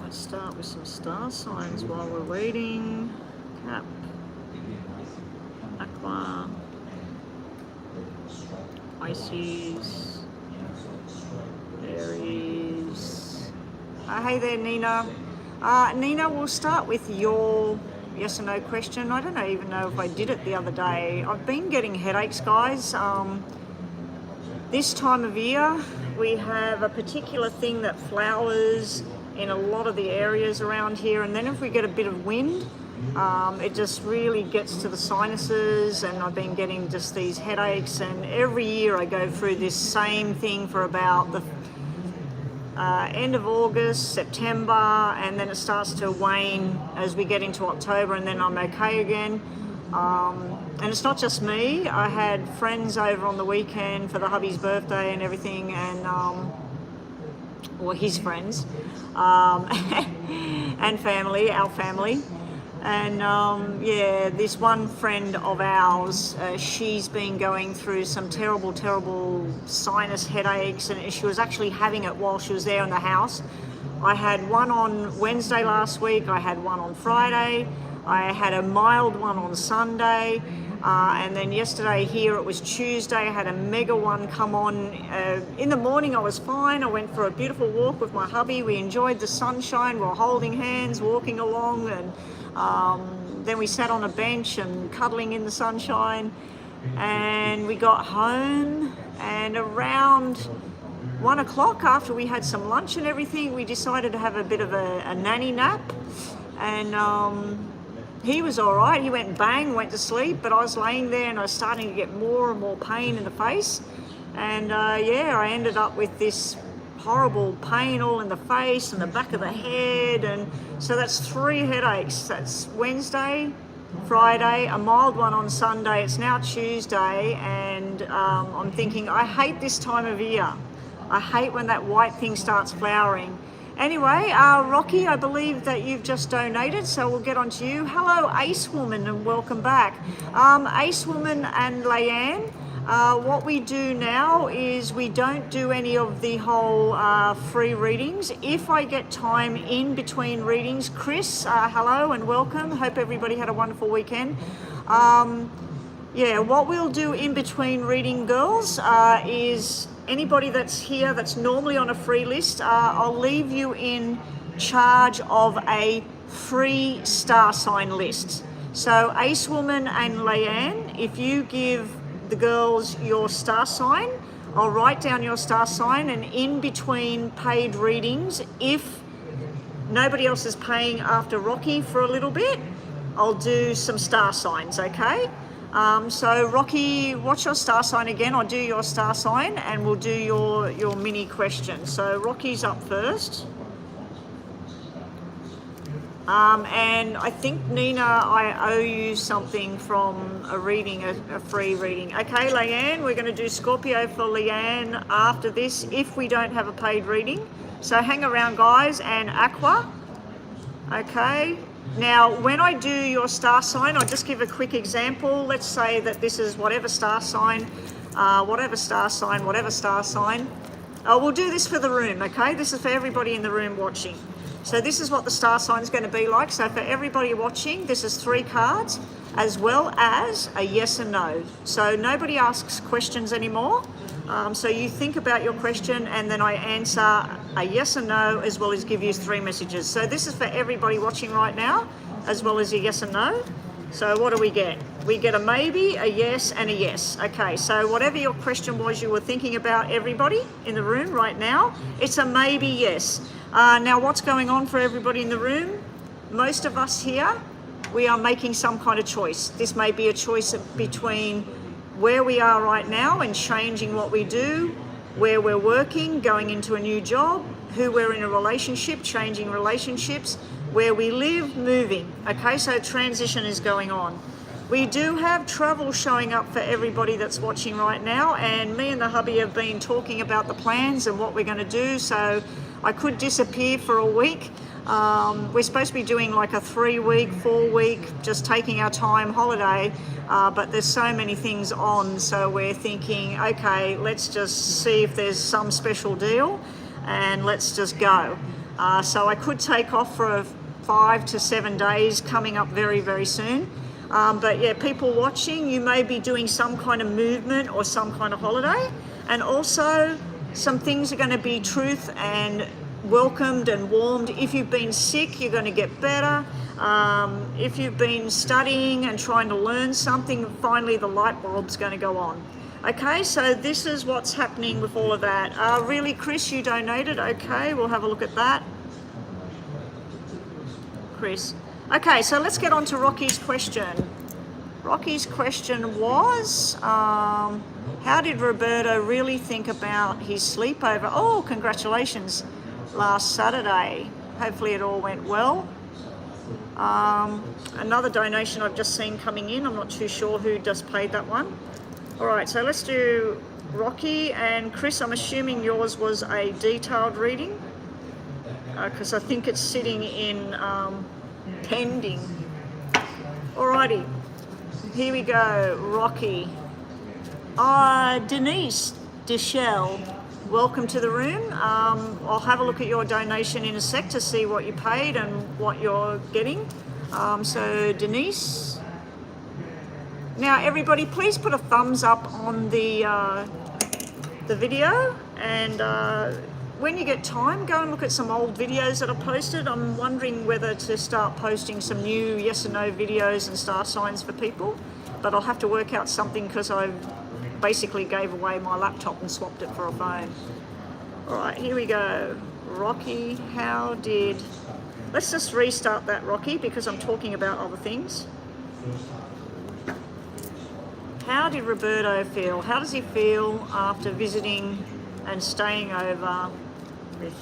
Let's start with some star signs while we're waiting. Cap, Aqua, Pisces, Aries. Hey there, Nina. Nina, we'll start with your yes or no question. I don't even know if I did it the other day. I've been getting headaches, guys. This time of year, we have a particular thing that flowers in a lot of the areas around here, and then if we get a bit of wind, it just really gets to the sinuses, and I've been getting just these headaches, and every year I go through this same thing for about the end of August, September, and then it starts to wane as we get into October, and then I'm okay again. And it's not just me. I had friends over on the weekend for the hubby's birthday and everything, and or his friends, and family, our family. And yeah, this one friend of ours, she's been going through some terrible sinus headaches, and she was actually having it while she was there in the house. I had one on Wednesday last week, I had one on Friday, I had a mild one on Sunday, and then yesterday here it was Tuesday, I had a mega one come on. In the morning I was fine, I went for a beautiful walk with my hubby, we enjoyed the sunshine, we were holding hands, walking along, and then we sat on a bench and cuddling in the sunshine, and we got home, and around 1 o'clock, after we had some lunch and everything, we decided to have a bit of a nanny nap, and he was all right. He went bang, went to sleep, but I was laying there and I was starting to get more and more pain in the face, and yeah, I ended up with this horrible pain all in the face and the back of the head, and so that's 3 headaches. That's Wednesday, Friday, a mild one on Sunday. It's now Tuesday, and I'm thinking, I hate this time of year. I hate when that white thing starts flowering. Anyway, Rocky, I believe that you've just donated, so we'll get on to you. Hello, Ace Woman, and welcome back. Ace Woman and Leanne, what we do now is we don't do any of the whole free readings. If I get time in between readings, Chris, hello and welcome. Hope everybody had a wonderful weekend. Yeah, what we'll do in between reading, girls, is anybody that's here that's normally on a free list, I'll leave you in charge of a free star sign list. So Ace Woman and Leanne, if you give the girls your star sign, I'll write down your star sign, and in between paid readings, if nobody else is paying after Rocky for a little bit, I'll do some star signs, okay? So Rocky, what's your star sign again? I'll do your star sign and we'll do your mini question. So Rocky's up first. And I think, Nina, I owe you something from a reading, a free reading. Okay, Leanne, we're going to do Scorpio for Leanne after this if we don't have a paid reading. So hang around, guys, and Aqua. Okay. Now, when I do your star sign, I'll just give a quick example. Let's say that this is whatever star sign, whatever star sign, whatever star sign. We'll do this for the room, okay? This is for everybody in the room watching. So this is what the star sign is going to be like. So for everybody watching, this is 3 cards, as well as a yes and no. So nobody asks questions anymore. So you think about your question, and then I answer a yes and no, as well as give you 3 messages. So this is for everybody watching right now, as well as a yes and no. So what do we get? We get a maybe, a yes, and a yes. Okay, so whatever your question was you were thinking about, everybody in the room right now, it's a maybe yes. Now what's going on for everybody in the room? Most of us here, we are making some kind of choice. This may be a choice between where we are right now and changing what we do, where we're working, going into a new job, who we're in a relationship, changing relationships, where we live, moving. Okay, so transition is going on. We do have travel showing up for everybody that's watching right now, and me and the hubby have been talking about the plans and what we're going to do, so I could disappear for a week. We're supposed to be doing like a 3-week, 4-week, just taking our time holiday, but there's so many things on, so we're thinking, okay, let's just see if there's some special deal and let's just go. So I could take off for 5 to 7 days coming up very, very soon. But yeah, people watching, you may be doing some kind of movement or some kind of holiday, and also some things are going to be truth and welcomed and warmed. If you've been sick, you're going to get better. If you've been studying and trying to learn something, finally the light bulb's going to go on. Okay, so this is what's happening with all of that. Really, Chris, you donated. Okay, we'll have a look at that. Chris. Okay, so let's get on to Rocky's question. Rocky's question was, how did Roberto really think about his sleepover? Oh, congratulations, last Saturday. Hopefully it all went well. Another donation I've just seen coming in. I'm not too sure who just paid that one. All right, so let's do Rocky and Chris. I'm assuming yours was a detailed reading, because I think it's sitting in pending. Alrighty, here we go. Rocky. Denise Deschelle, welcome to the room. I'll have a look at your donation in a sec to see what you paid and what you're getting. So Denise. Now everybody, please put a thumbs up on the video, and when you get time, go and look at some old videos that I posted. I'm wondering whether to start posting some new yes and no videos and star signs for people, but I'll have to work out something because I basically gave away my laptop and swapped it for a phone. All right, here we go. Rocky, let's just restart that, Rocky, because I'm talking about other things. How did Roberto feel? How does he feel after visiting and staying over with...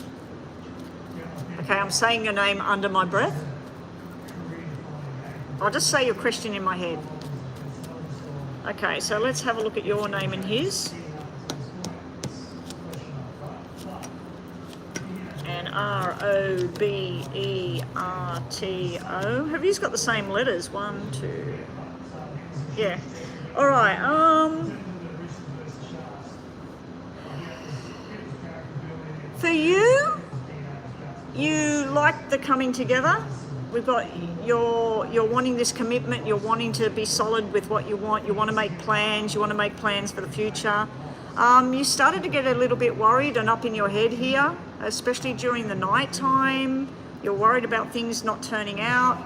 Okay, I'm saying your name under my breath. I'll just say your question in my head. Okay, so let's have a look at your name and his. And Robeerto. Have you got the same letters? 1, 2... Yeah. All right. For you like the coming together. We've got you're wanting this commitment. You're wanting to be solid with what you want. You want to make plans. You want to make plans for the future. You started to get a little bit worried and up in your head here, especially during the night time. You're worried about things not turning out.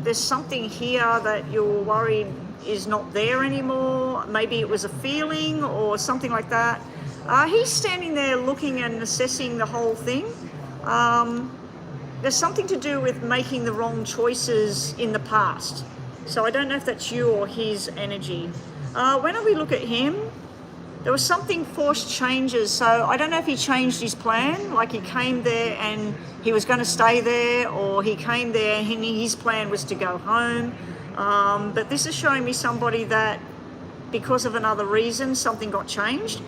There's something here that you're worried is not there anymore. Maybe it was a feeling or something like that. He's standing there looking and assessing the whole thing. There's something to do with making the wrong choices in the past. So I don't know if that's you or his energy. When we look at him, there was something forced changes. So I don't know if he changed his plan, like he came there and he was going to stay there, or he came there and his plan was to go home. But this is showing me somebody that, because of another reason, something got changed.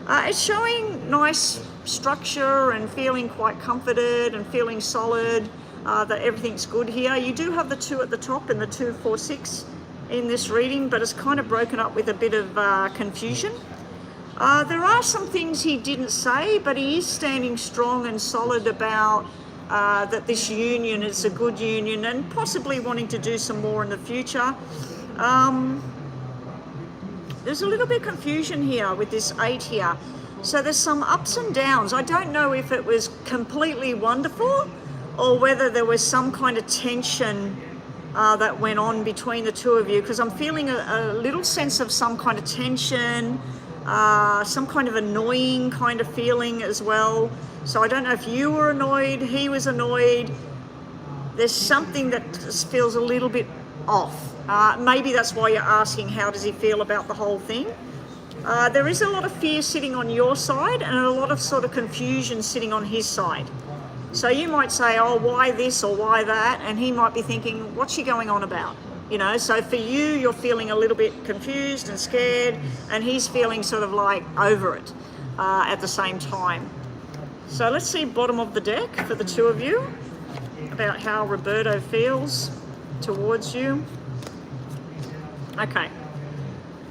It's showing nice structure and feeling quite comforted and feeling solid, that everything's good here. You do have the 2 at the top and the 2, 4, 6 in this reading, but it's kind of broken up with a bit of confusion. There are some things he didn't say, but he is standing strong and solid about that this union is a good union, and possibly wanting to do some more in the future. There's a little bit of confusion here with this 8 here. So there's some ups and downs. I don't know if it was completely wonderful or whether there was some kind of tension that went on between the two of you, because I'm feeling a little sense of some kind of tension, some kind of annoying kind of feeling as well. So I don't know if you were annoyed, he was annoyed. There's something that just feels a little bit off. Maybe that's why you're asking how does he feel about the whole thing. There is a lot of fear sitting on your side and a lot of sort of confusion sitting on his side. So you might say, oh, why this or why that? And he might be thinking, what's she going on about? You know, so for you, you're feeling a little bit confused and scared, and he's feeling sort of like over it at the same time. So let's see bottom of the deck for the two of you about how Roberto feels towards you. Okay.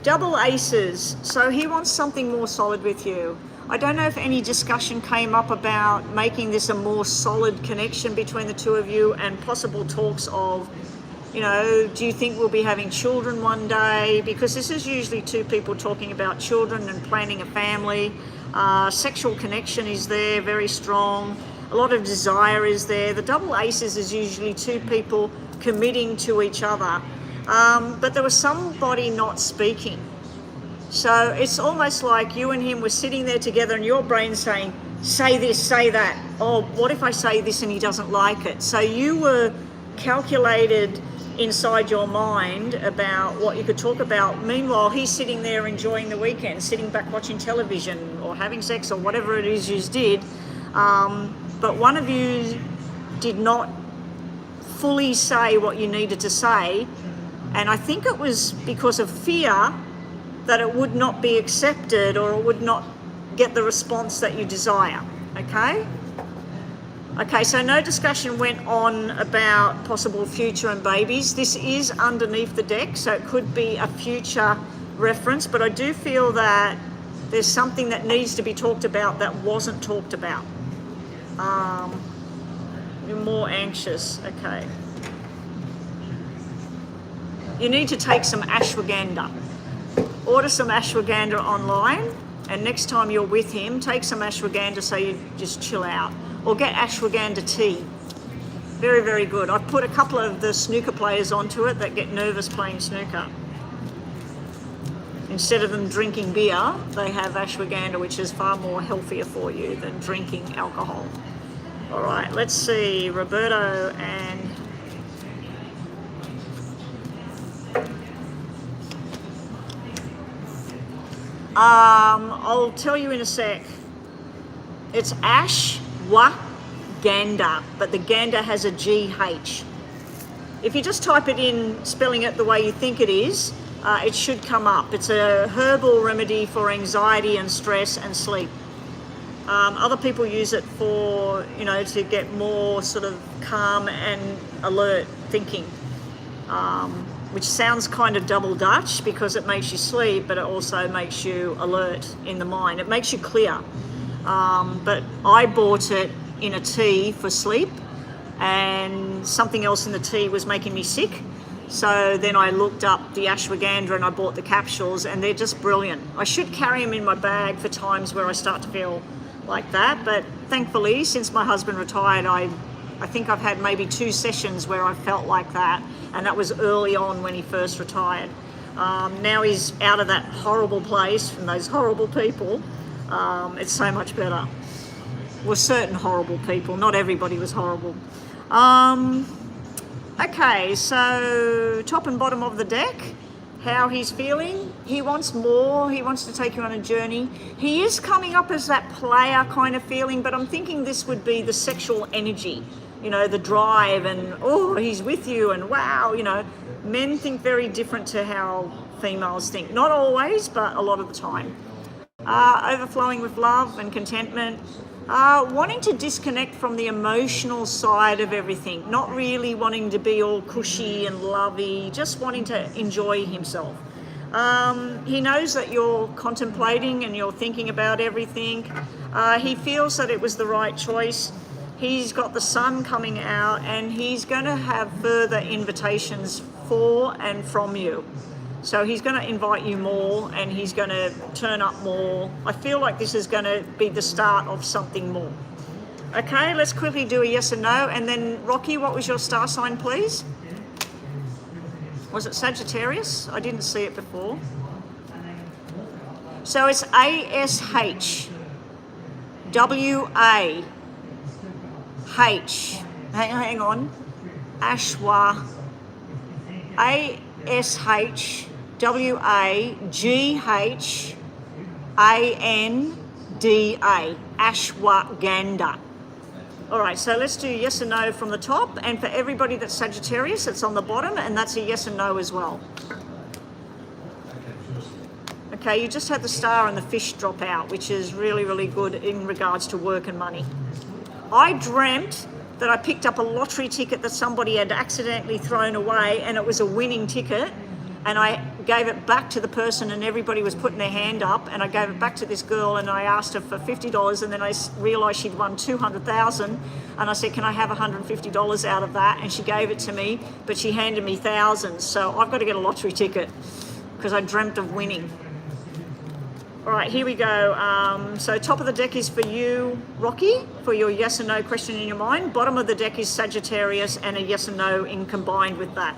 Double aces. So he wants something more solid with you. I don't know if any discussion came up about making this a more solid connection between the two of you, and possible talks of, you know, do you think we'll be having children one day? Because this is usually two people talking about children and planning a family. Sexual connection is there, very strong. A lot of desire is there. The double aces is usually two people committing to each other. But there was somebody not speaking. So it's almost like you and him were sitting there together and your brain's saying, say this, say that. Oh, what if I say this and he doesn't like it? So you were calculated inside your mind about what you could talk about. Meanwhile, he's sitting there enjoying the weekend, sitting back watching television or having sex or whatever it is you did. But one of you did not fully say what you needed to say. And I think it was because of fear that it would not be accepted or it would not get the response that you desire. Okay? Okay, so no discussion went on about possible future and babies. This is underneath the deck, so it could be a future reference, but I do feel that there's something that needs to be talked about that wasn't talked about. You're more anxious, okay. You need to take some ashwagandha. Order some ashwagandha online, and next time you're with him, take some ashwagandha so you just chill out. Or get ashwagandha tea. Very, very good. I've put a couple of the snooker players onto it that get nervous playing snooker. Instead of them drinking beer, they have ashwagandha, which is far more healthier for you than drinking alcohol. All right, let's see, Roberto and I'll tell you in a sec. It's ashwagandha, but the ganda has a GH. If you just type it in, spelling it the way you think it is, it should come up. It's a herbal remedy for anxiety and stress and sleep. Other people use it for, you know, to get more sort of calm and alert thinking, which sounds kind of double Dutch because it makes you sleep, but it also makes you alert in the mind. It makes you clear. But I bought it in a tea for sleep, and something else in the tea was making me sick. So then I looked up the ashwagandha and I bought the capsules, and they're just brilliant. I should carry them in my bag for times where I start to feel like that, but thankfully, since my husband retired, I think I've had maybe 2 sessions where I felt like that, and that was early on when he first retired. Now he's out of that horrible place from those horrible people. It's so much better. Well, certain horrible people, not everybody was horrible. Okay, so top and bottom of the deck, how he's feeling. He wants more, he wants to take you on a journey. He is coming up as that player kind of feeling, but I'm thinking this would be the sexual energy, you know, the drive and, oh, he's with you and wow, you know. Men think very different to how females think. Not always, but a lot of the time. Overflowing with love and contentment. Wanting to disconnect from the emotional side of everything, not really wanting to be all cushy and lovey, just wanting to enjoy himself. He knows that you're contemplating and you're thinking about everything. He feels that it was the right choice. He's got the sun coming out, and he's going to have further invitations for and from you. So he's going to invite you more, and he's going to turn up more. I feel like this is going to be the start of something more. Okay, let's quickly do a yes and no. And then, Rocky, what was your star sign, please? Was it Sagittarius? I didn't see it before. So it's A-S-H-W-A-H. Hang on. Ashwa. A-S-H-W-A-G-H A-N-D-A, ashwagandha. All right, so let's do yes and no from the top. And for everybody that's Sagittarius, it's on the bottom, and that's a yes and no as well. Okay, you just had the star and the fish drop out, which is really, really good in regards to work and money. I dreamt that I picked up a lottery ticket that somebody had accidentally thrown away, and it was a winning ticket. And I gave it back to the person, and everybody was putting their hand up, and I gave it back to this girl, and I asked her for $50, and then I realised she'd won $200,000, and I said, can I have $150 out of that? And she gave it to me, but she handed me thousands, so I've got to get a lottery ticket because I dreamt of winning. All right, here we go. So top of the deck is for you, Rocky, for your yes and no question in your mind. Bottom of the deck is Sagittarius and a yes and no in combined with that.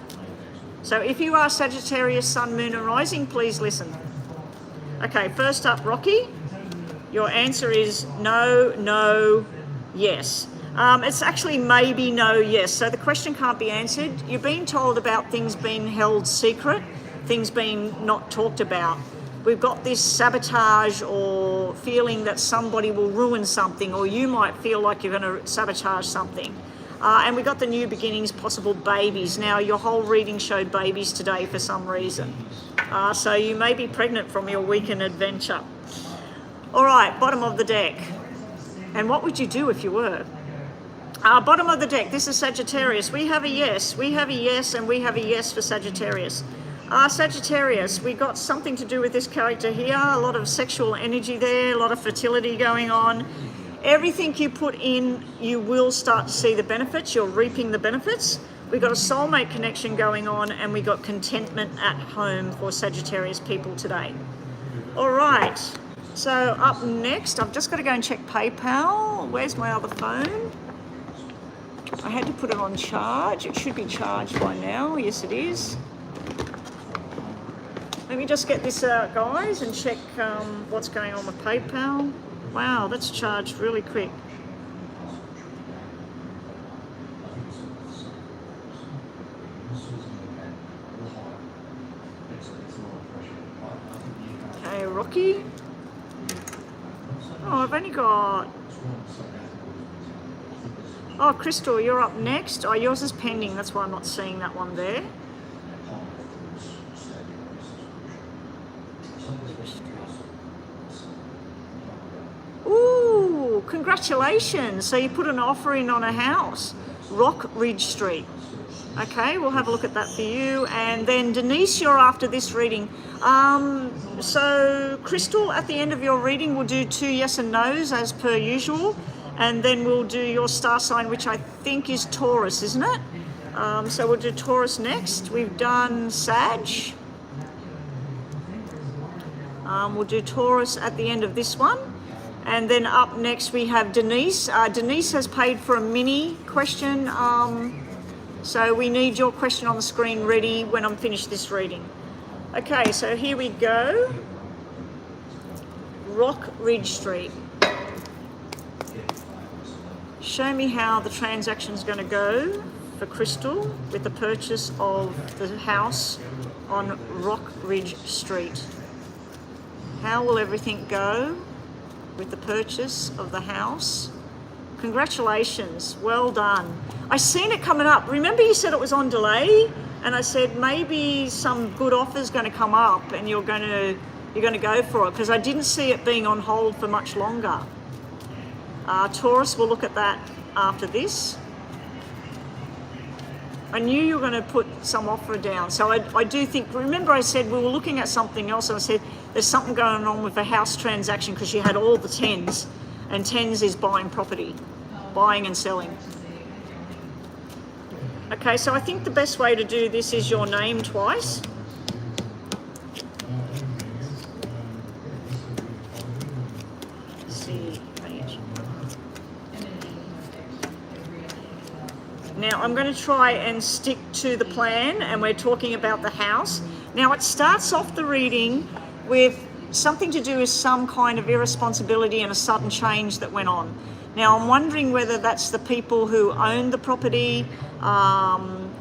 So if you are Sagittarius, Sun, Moon and Rising, please listen. Okay, first up, Rocky, your answer is no, no, yes. It's actually maybe, no, yes. So the question can't be answered. You're being told about things being held secret, things being not talked about. We've got this sabotage or feeling that somebody will ruin something, or you might feel like you're going to sabotage something. And we got the new beginnings, possible babies. Now, your whole reading showed babies today for some reason. So you may be pregnant from your weekend adventure. All right, bottom of the deck. And what would you do if you were? Bottom of the deck, this is Sagittarius. We have a yes, we have a yes, and we have a yes for Sagittarius. Sagittarius, we got something to do with this character here. A lot of sexual energy there, a lot of fertility going on. Everything you put in, you will start to see the benefits. You're reaping the benefits. We got a soulmate connection going on, and we got contentment at home for Sagittarius people today. All right. So up next, I've just got to go and check PayPal. Where's my other phone? I had to put it on charge. It should be charged by now. Yes, it is. Let me just get this out, guys, and check what's going on with PayPal. Wow, that's charged really quick. Okay, Rocky. Oh, I've only got... Oh, Crystal, you're up next. Oh, yours is pending. That's why I'm not seeing that one there. Ooh, congratulations. So you put an offer in on a house, Rock Ridge Street. Okay, we'll have a look at that for you. And then Denise, you're after this reading. So Crystal, at the end of your reading, we'll do 2 yes and no's as per usual. And then we'll do your star sign, which I think is Taurus, isn't it? So we'll do Taurus next. We've done Sag. We'll do Taurus at the end of this one. And then up next we have Denise. Denise has paid for a mini question. So we need your question on the screen ready when I'm finished this reading. Okay, so here we go. Rock Ridge Street. Show me how the transaction's going to go for Crystal with the purchase of the house on Rock Ridge Street. How will everything go with the purchase of the house? Congratulations, well done. I seen it coming up. Remember you said it was on delay, and I said maybe some good offer's going to come up and you're going to go for it, because I didn't see it being on hold for much longer. Taurus, we'll look at that after this. I knew you were going to put some offer down. So I do think, remember I said we were looking at something else, and I said there's something going on with the house transaction because you had all the 10s, and 10s is buying property, buying and selling. Okay, so I think the best way to do this is your name twice. Now I'm going to try and stick to the plan, and we're talking about the house. Now it starts off the reading with something to do with some kind of irresponsibility and a sudden change that went on. Now I'm wondering whether that's the people who own the property,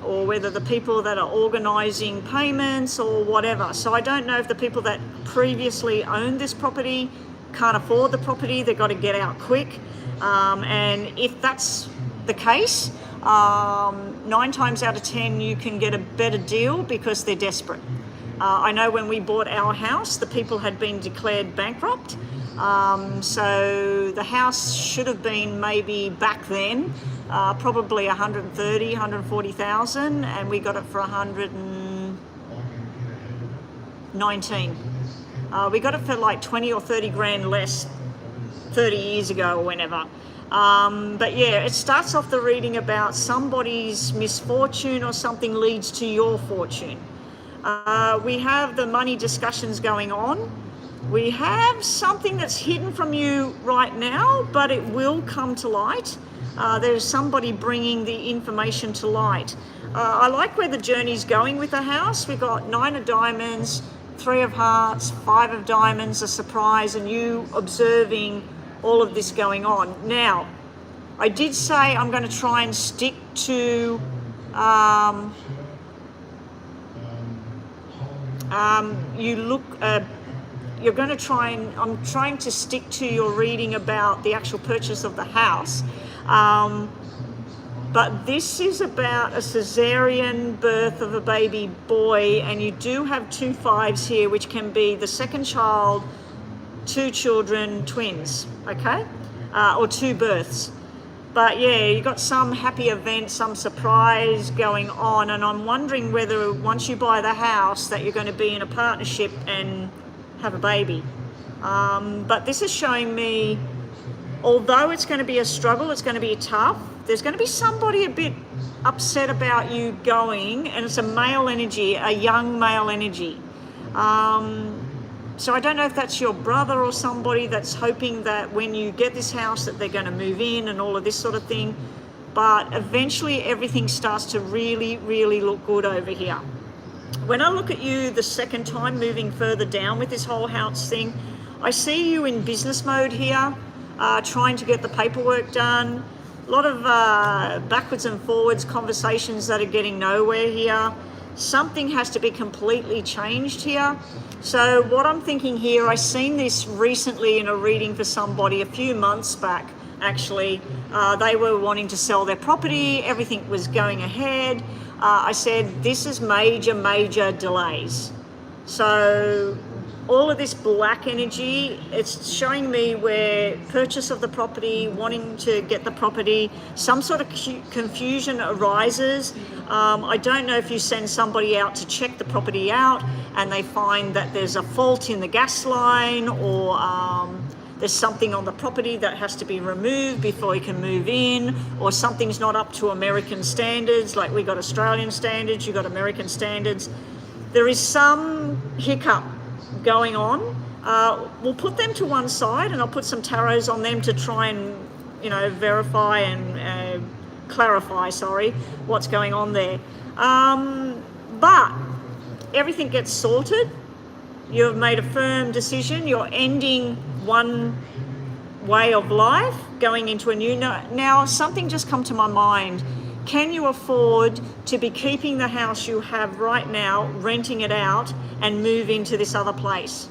or whether the people that are organising payments or whatever. So I don't know if the people that previously owned this property can't afford the property, they've got to get out quick. And if that's the case, 9 times out of 10 you can get a better deal because they're desperate. I know when we bought our house, the people had been declared bankrupt. So the house should have been maybe back then probably 130, 140,000, and we got it for 119. We got it for like 20 or 30 grand less 30 years ago or whenever. But yeah, it starts off the reading about somebody's misfortune or something leads to your fortune. We have the money discussions going on. We have something that's hidden from you right now, but it will come to light. There's somebody bringing the information to light. I like where the journey's going with the house. We've got 9 of diamonds, 3 of hearts, 5 of diamonds, a surprise, and you observing all of this going on. Now, I did say I'm going to try and stick to you're going to try and, I'm trying to stick to your reading about the actual purchase of the house. But this is about a cesarean birth of a baby boy, and you do have 2 5s here, which can be the second child, 2 children, twins, okay? Or 2 births. But yeah, you got some happy event, some surprise going on, and I'm wondering whether once you buy the house that you're going to be in a partnership and have a baby. But this is showing me, although it's going to be a struggle, it's going to be tough, there's going to be somebody a bit upset about you going, and it's a male energy, a young male energy. So I don't know if that's your brother or somebody that's hoping that when you get this house that they're going to move in and all of this sort of thing. But eventually everything starts to really, really look good over here. When I look at you the second time, moving further down with this whole house thing, I see you in business mode here, trying to get the paperwork done. A lot of backwards and forwards conversations that are getting nowhere here. Something has to be completely changed here. So what I'm thinking here, I seen this recently in a reading for somebody a few months back, actually. They were wanting to sell their property, everything was going ahead. I said, this is major, major delays. So all of this black energy, it's showing me where purchase of the property, wanting to get the property, some sort of confusion arises. I don't know if you send somebody out to check the property out and they find that there's a fault in the gas line, or there's something on the property that has to be removed before you can move in, or something's not up to American standards, like we got Australian standards, you got American standards. There is some hiccup going on. We'll put them to one side and I'll put some tarots on them to try and, verify and clarify, what's going on there. But everything gets sorted. You've made a firm decision. You're ending one way of life, going into a new. Now, something just come to my mind. Can you afford to be keeping the house you have right now, renting it out, and move into this other place?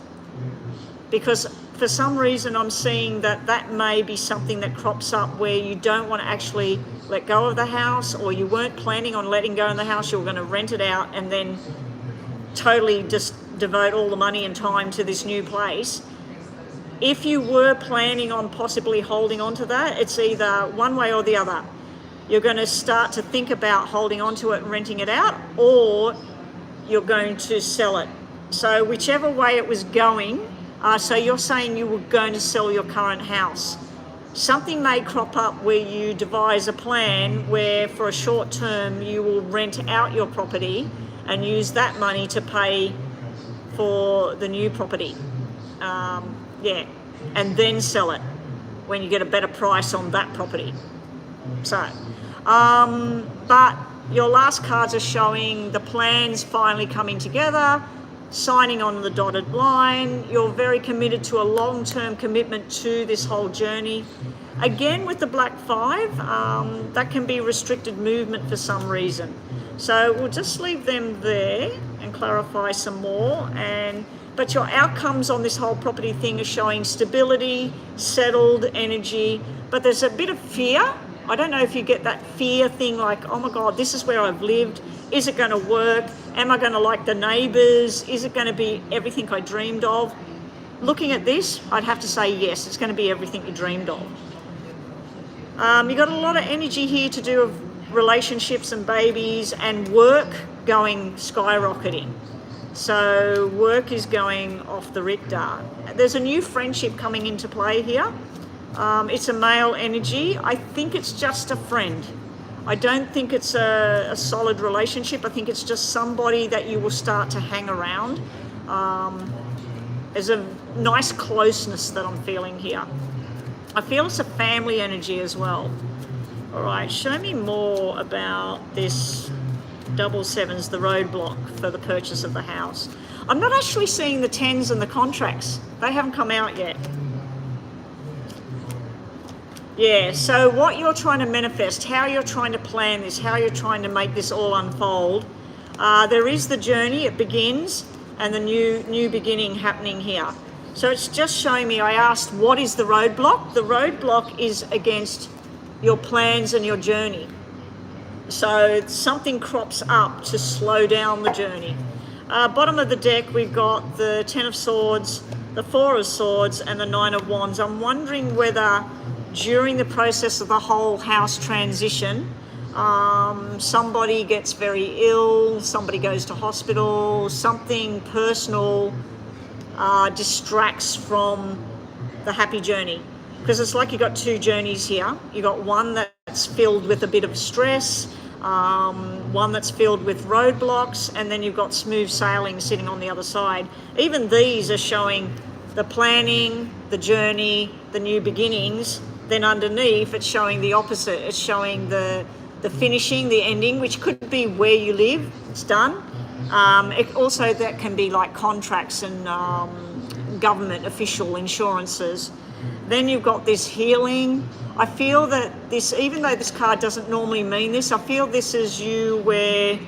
Because for some reason I'm seeing that may be something that crops up where you don't want to actually let go of the house, or you weren't planning on letting go of the house, you were going to rent it out and then totally just devote all the money and time to this new place. If you were planning on possibly holding on to that, it's either one way or the other. You're going to start to think about holding on to it and renting it out, or you're going to sell it. So whichever way it was going, so you're saying you were going to sell your current house. Something may crop up where you devise a plan where for a short term you will rent out your property and use that money to pay for the new property. And then sell it when you get a better price on that property. So, but your last cards are showing the plans finally coming together, signing on the dotted line. You're very committed to a long-term commitment to this whole journey. Again, with the Black 5, that can be restricted movement for some reason. So we'll just leave them there and clarify some more. But your outcomes on this whole property thing are showing stability, settled energy, but there's a bit of fear. I don't know if you get that fear thing like, oh my God, this is where I've lived. Is it going to work? Am I going to like the neighbours? Is it going to be everything I dreamed of? Looking at this, I'd have to say yes, it's going to be everything you dreamed of. You've got a lot of energy here to do with relationships and babies and work going skyrocketing. So work is going off the Richter. There's a new friendship coming into play here. It's a male energy. I think it's just a friend. I don't think it's a solid relationship. I think it's just somebody that you will start to hang around. There's a nice closeness that I'm feeling here. I feel it's a family energy as well. All right, show me more about this double sevens, the roadblock for the purchase of the house. I'm not actually seeing the 10s and the contracts. They haven't come out yet. Yeah, so what you're trying to manifest, how you're trying to plan this, how you're trying to make this all unfold, there is the journey, it begins, and the new beginning happening here. So it's just showing me, I asked, what is the roadblock? The roadblock is against your plans and your journey. So something crops up to slow down the journey. Bottom of the deck, we've got the 10 of Swords, the 4 of Swords, and the 9 of Wands. I'm wondering whether during the process of the whole house transition, somebody gets very ill, somebody goes to hospital, something personal distracts from the happy journey. Because it's like you've got two journeys here. You've got one that's filled with a bit of stress, one that's filled with roadblocks, and then you've got smooth sailing sitting on the other side. Even these are showing the planning, the journey, the new beginnings. Then underneath, it's showing the opposite. It's showing the finishing, the ending, which could be where you live. It's done. It also, that can be like contracts and government official insurances. Then you've got this healing. I feel that this, even though this card doesn't normally mean this, I feel this is you where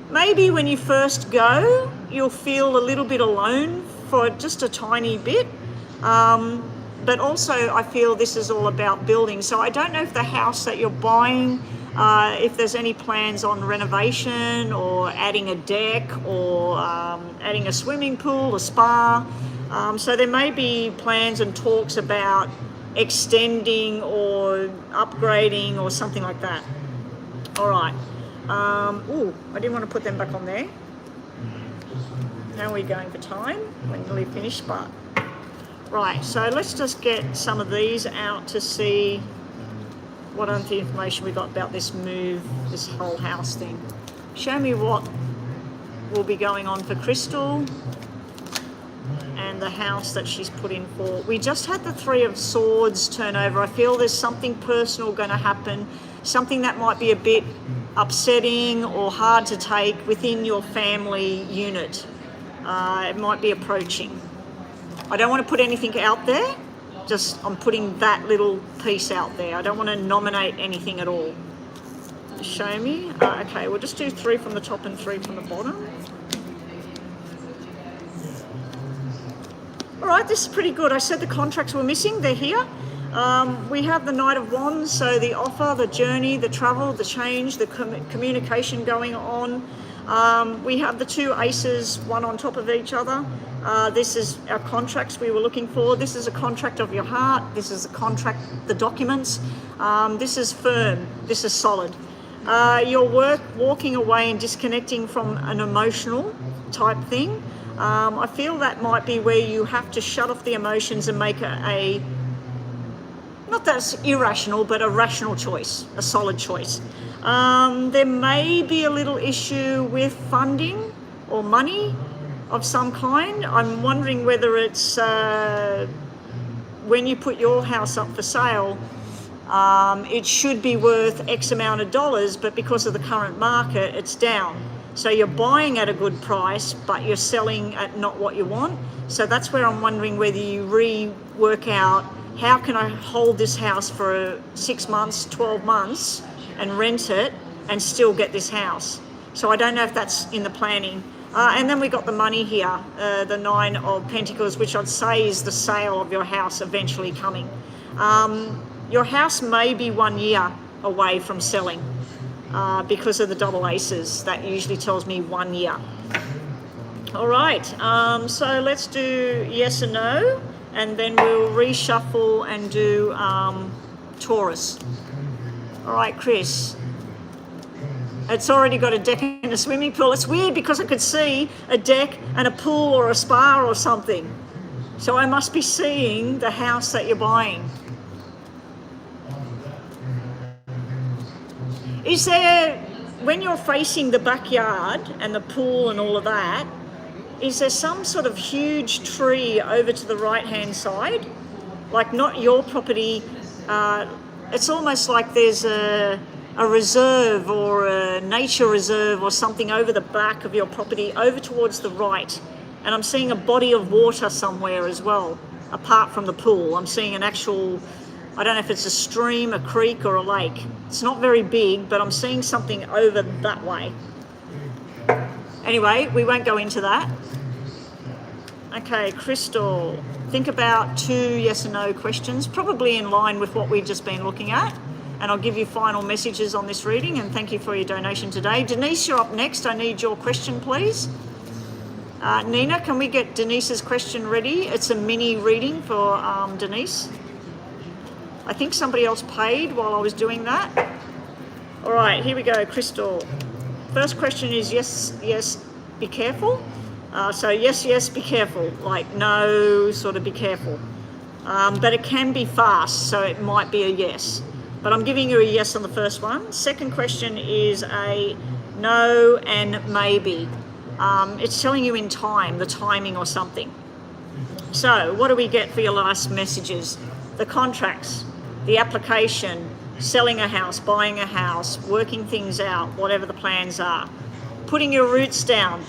maybe when you first go, you'll feel a little bit alone for just a tiny bit. But also I feel this is all about building. So I don't know if the house that you're buying, if there's any plans on renovation or adding a deck or adding a swimming pool, a spa. So there may be plans and talks about extending or upgrading or something like that. All right. I didn't want to put them back on there. Now we're going for time. We're nearly finished, but right. So let's just get some of these out to see what other information we got about this move, this whole house thing. Show me what will be going on for Crystal and the house that she's put in for. We just had the 3 of Swords turn over. I feel there's something personal going to happen, something that might be a bit upsetting or hard to take within your family unit. It might be approaching. I don't want to put anything out there, just I'm putting that little piece out there. I don't want to nominate anything at all. Show me. Okay, we'll just do 3 from the top and 3 from the bottom. All right, this is pretty good. I said the contracts were missing. They're here. We have the Knight of Wands, so the offer, the journey, the travel, the change, the communication going on. We have the 2 aces, one on top of each other. This is our contracts we were looking for. This is a contract of your heart. This is a contract, the documents. This is firm. This is solid. Your work, walking away and disconnecting from an emotional type thing. I feel that might be where you have to shut off the emotions and make a not that it's irrational, but a rational choice, a solid choice. There may be a little issue with funding or money of some kind. I'm wondering whether it's when you put your house up for sale, it should be worth X amount of dollars, but because of the current market, it's down. So you're buying at a good price, but you're selling at not what you want. So that's where I'm wondering whether you rework out, how can I hold this house for 6 months, 12 months and rent it and still get this house. So I don't know if that's in the planning. And then we got the money here, the 9 of Pentacles, which I'd say is the sale of your house eventually coming. Your house may be 1 year away from selling because of the double aces. That usually tells me 1 year. All right, so let's do yes or no, and then we'll reshuffle and do Taurus. All right, Chris. It's already got a deck and a swimming pool. It's weird because I could see a deck and a pool or a spa or something. So I must be seeing the house that you're buying. Is there, when you're facing the backyard and the pool and all of that, is there some sort of huge tree over to the right-hand side? Like not your property, it's almost like there's a reserve or a nature reserve or something over the back of your property, over towards the right. And I'm seeing a body of water somewhere as well, apart from the pool. I'm seeing an actual, I don't know if it's a stream, a creek or a lake. It's not very big, but I'm seeing something over that way. Anyway, we won't go into that. Okay, Crystal, think about 2 yes or no questions, probably in line with what we've just been looking at. And I'll give you final messages on this reading, and thank you for your donation today. Denise, you're up next. I need your question, please. Nina, can we get Denise's question ready? It's a mini reading for Denise. I think somebody else paid while I was doing that. All right, here we go, Crystal. First question is yes, yes, be careful. So yes, yes, be careful. Like no, sort of be careful. But it can be fast, so it might be a yes. But I'm giving you a yes on the first one. Second question is a no and maybe. It's telling you in time, the timing or something. So what do we get for your last messages? The contracts, the application, selling a house, buying a house, working things out, whatever the plans are. Putting your roots down.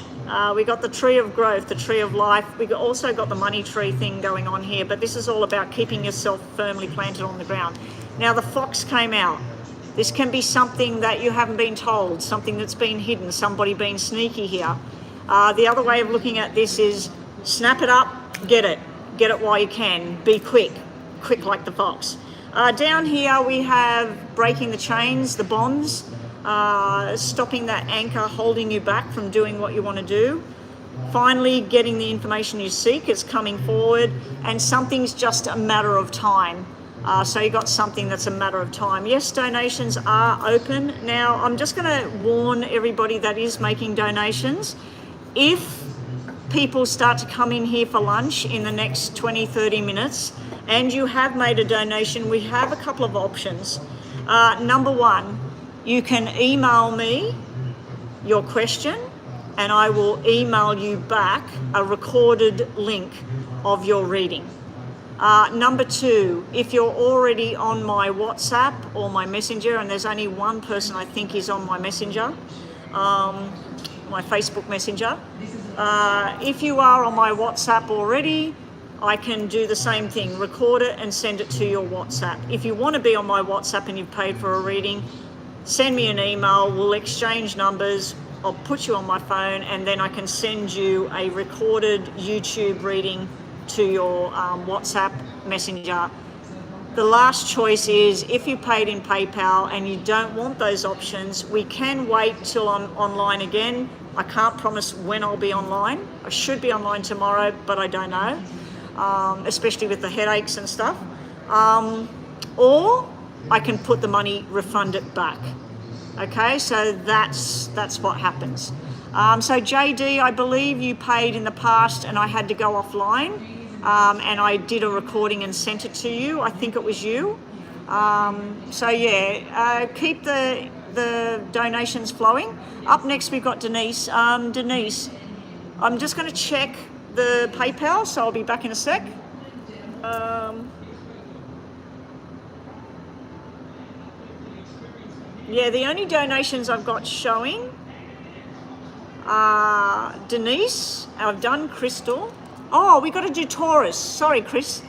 We got the tree of growth, the tree of life. We also got the money tree thing going on here, but this is all about keeping yourself firmly planted on the ground. Now the fox came out. This can be something that you haven't been told, something that's been hidden, somebody being sneaky here. The other way of looking at this is snap it up, get it while you can, be quick like the fox. Down here we have breaking the chains, the bonds, stopping that anchor holding you back from doing what you want to do. Finally getting the information you seek, it's coming forward, and something's just a matter of time. So you got something that's a matter of time. Yes, donations are open. Now, I'm just going to warn everybody that is making donations. If people start to come in here for lunch in the next 20, 30 minutes, and you have made a donation, we have a couple of options. Number one, you can email me your question, and I will email you back a recorded link of your reading. Number two, if you're already on my WhatsApp or my Messenger, and there's only one person I think is on my Messenger, my Facebook Messenger. If you are on my WhatsApp already, I can do the same thing, record it and send it to your WhatsApp. If you want to be on my WhatsApp and you've paid for a reading, send me an email, we'll exchange numbers, I'll put you on my phone, and then I can send you a recorded YouTube reading to your WhatsApp Messenger. The last choice is if you paid in PayPal and you don't want those options, we can wait till I'm online again. I can't promise when I'll be online. I should be online tomorrow, but I don't know, especially with the headaches and stuff. Or I can put the money, refund it back. Okay, so that's what happens. So JD, I believe you paid in the past and I had to go offline. And I did a recording and sent it to you. I think it was you. So yeah, keep the donations flowing. Up next we've got Denise. Denise, I'm just going to check the PayPal, so I'll be back in a sec. Yeah, the only donations I've got showing are Denise. I've done Crystal. Oh, we got to do Taurus. Sorry, Chris.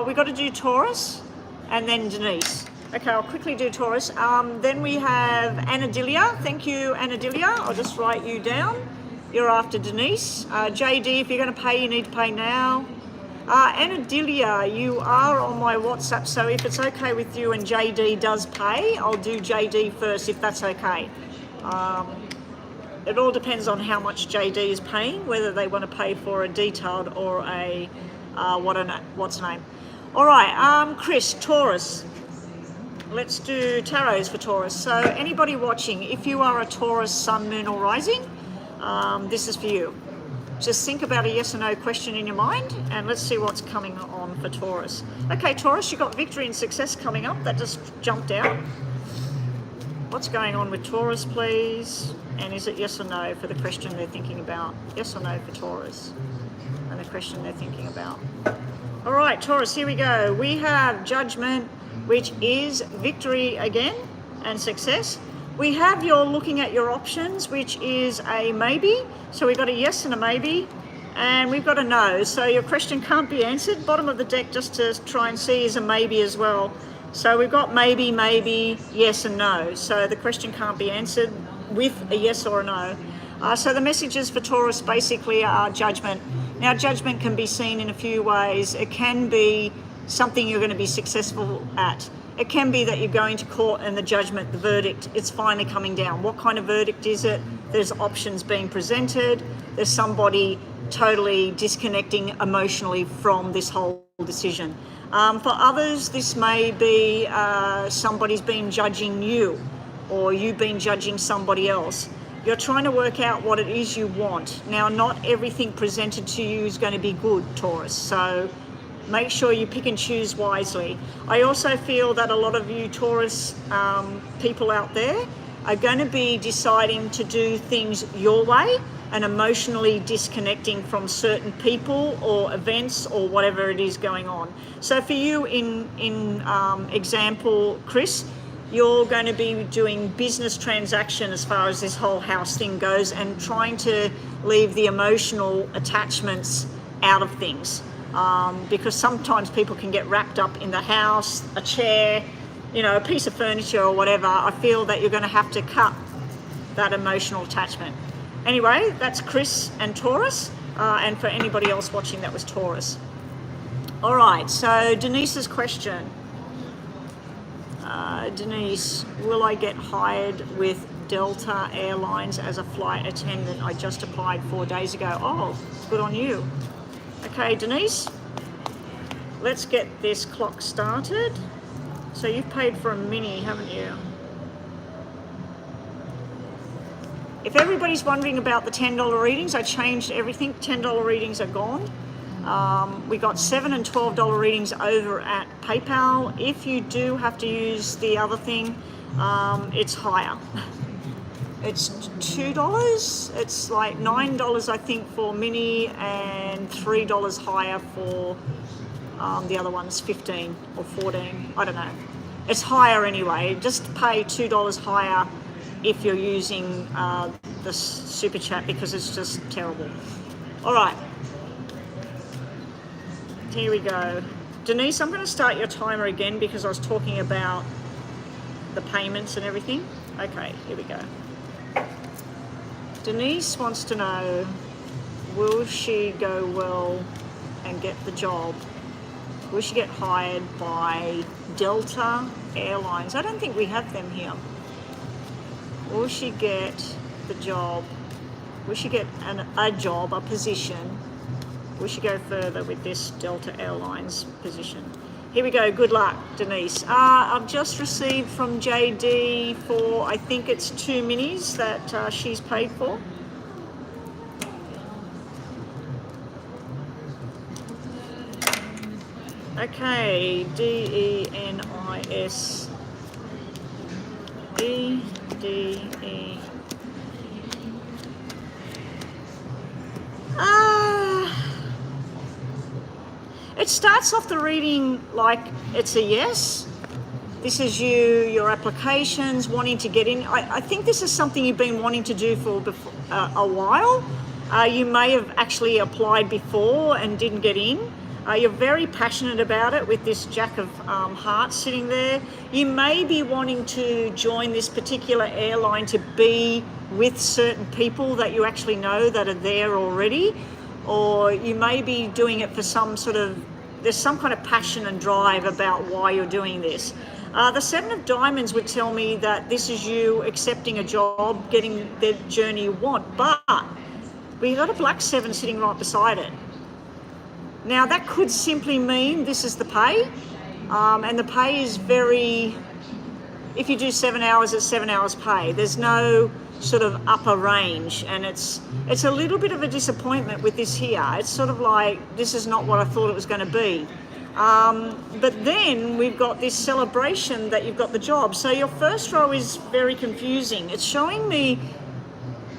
We got to do Taurus and then Denise. Okay, I'll quickly do Taurus. Then we have Anadilia. Thank you, Anadilia. I'll just write you down. You're after Denise. JD, if you're going to pay, you need to pay now. Anadilia, you are on my WhatsApp, so if it's okay with you and JD does pay, I'll do JD first if that's okay. It all depends on how much JD is paying, whether they want to pay for a detailed or a what's name. All right, Chris, Taurus. Let's do tarots for Taurus. So anybody watching, if you are a Taurus sun, moon or rising, this is for you. Just think about a yes or no question in your mind and let's see what's coming on for Taurus. Okay, Taurus, you've got victory and success coming up. That just jumped out. What's going on with Taurus, please? And is it yes or no for the question they're thinking about? Yes or no for Taurus and the question they're thinking about. All right, Taurus, here we go. We have judgment, which is victory again and success. We have you're looking at your options, which is a maybe. So we've got a yes and a maybe, and we've got a no. So your question can't be answered. Bottom of the deck, just to try and see, is a maybe as well. So we've got maybe, maybe, yes and no. So the question can't be answered with a yes or a no. So the messages for Taurus basically are judgment. Now, judgment can be seen in a few ways. It can be something you're going to be successful at. It can be that you're going to court and the judgment, the verdict, it's finally coming down. What kind of verdict is it? There's options being presented. There's somebody totally disconnecting emotionally from this whole decision. For others, this may be somebody's been judging you or you've been judging somebody else. You're trying to work out what it is you want. Now, not everything presented to you is going to be good, Taurus. So make sure you pick and choose wisely. I also feel that a lot of you Taurus people out there are going to be deciding to do things your way and emotionally disconnecting from certain people or events or whatever it is going on. So for you, in example, Chris, you're going to be doing business transaction as far as this whole house thing goes and trying to leave the emotional attachments out of things. Because sometimes people can get wrapped up in the house, a chair, you know, a piece of furniture or whatever. I feel that you're going to have to cut that emotional attachment. Anyway, that's Chris and Taurus. And for anybody else watching, that was Taurus. All right, so Denise's question. Denise, will I get hired with Delta Airlines as a flight attendant? I just applied 4 days ago. Oh, good on you. Okay, Denise, let's get this clock started. So you've paid for a mini, haven't you? If everybody's wondering about the $10 readings, I changed everything. $10 readings are gone. We got $7 and $12 readings over at PayPal. If you do have to use the other thing, it's higher. It's $2. It's like $9, I think, for mini, and $3 higher for the other one's 15 or 14. I don't know. It's higher anyway. Just pay $2 higher if you're using the Super Chat because it's just terrible. All right. Here we go. Denise, I'm going to start your timer again because I was talking about the payments and everything. Okay, here we go. Denise wants to know, will she go well and get the job? Will she get hired by Delta Airlines? I don't think we have them here. Will she get the job? Will she get a job, a position? Will she go further with this Delta Airlines position? Here we go. Good luck, Denise. I've just received from JD for, I think it's 2 minis that she's paid for. Okay, DENIS. EDE. It starts off the reading like it's a yes. This is you, your applications, wanting to get in. I think this is something you've been wanting to do for a while. You may have actually applied before and didn't get in. You're very passionate about it with this Jack of Hearts sitting there. You may be wanting to join this particular airline to be with certain people that you actually know that are there already, or you may be doing it for some sort of, there's some kind of passion and drive about why you're doing this. The Seven of Diamonds would tell me that this is you accepting a job, getting the journey you want, but we've got a Black Seven sitting right beside it. Now that could simply mean this is the pay, and the pay is very, if you do 7 hours, it's 7 hours pay. There's no sort of upper range, and it's a little bit of a disappointment with this here. It's sort of like, this is not what I thought it was going to be. But then we've got this celebration that you've got the job. So your first row is very confusing. It's showing me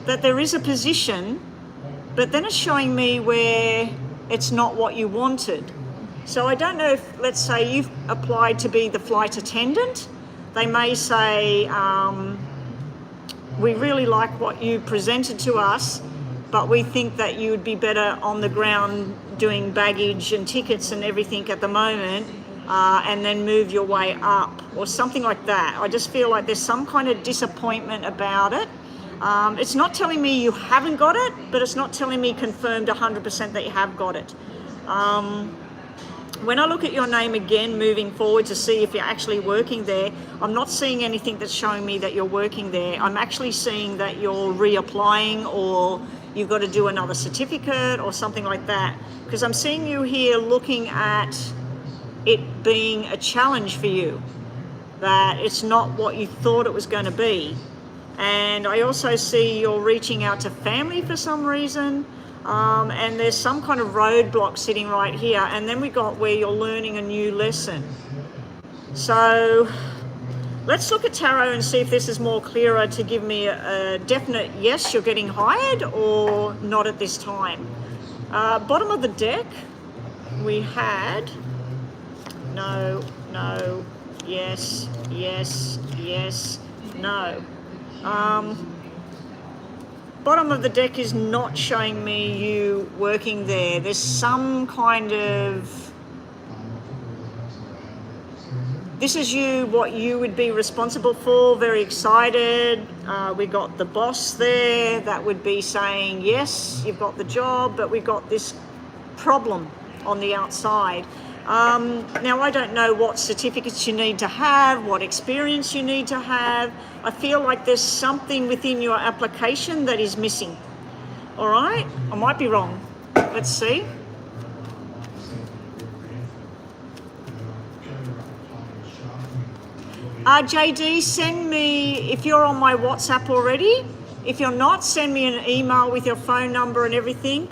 that there is a position, but then it's showing me where it's not what you wanted. So I don't know if, let's say you've applied to be the flight attendant. They may say, we really like what you presented to us, but we think that you would be better on the ground doing baggage and tickets and everything at the moment, and then move your way up or something like that. I just feel like there's some kind of disappointment about it. It's not telling me you haven't got it, but it's not telling me confirmed 100% that you have got it. When I look at your name again moving forward to see if you're actually working there, I'm not seeing anything that's showing me that you're working there. I'm actually seeing that you're reapplying, or you've got to do another certificate or something like that. Because I'm seeing you here looking at it being a challenge for you, that it's not what you thought it was going to be. And I also see you're reaching out to family for some reason, and there's some kind of roadblock sitting right here. And then we got where you're learning a new lesson. So let's look at tarot and see if this is more clearer to give me a definite yes, you're getting hired, or not at this time. Bottom of the deck, we had no, no, yes, yes, yes, no. Bottom of the deck is not showing me you working there. There's some kind of, this is you, what you would be responsible for, very excited. We got the boss there that would be saying, yes, you've got the job, but we've got this problem on the outside. Now, I don't know what certificates you need to have, what experience you need to have. I feel like there's something within your application that is missing. All right? I might be wrong. Let's see. JD, send me, if you're on my WhatsApp already. If you're not, send me an email with your phone number and everything.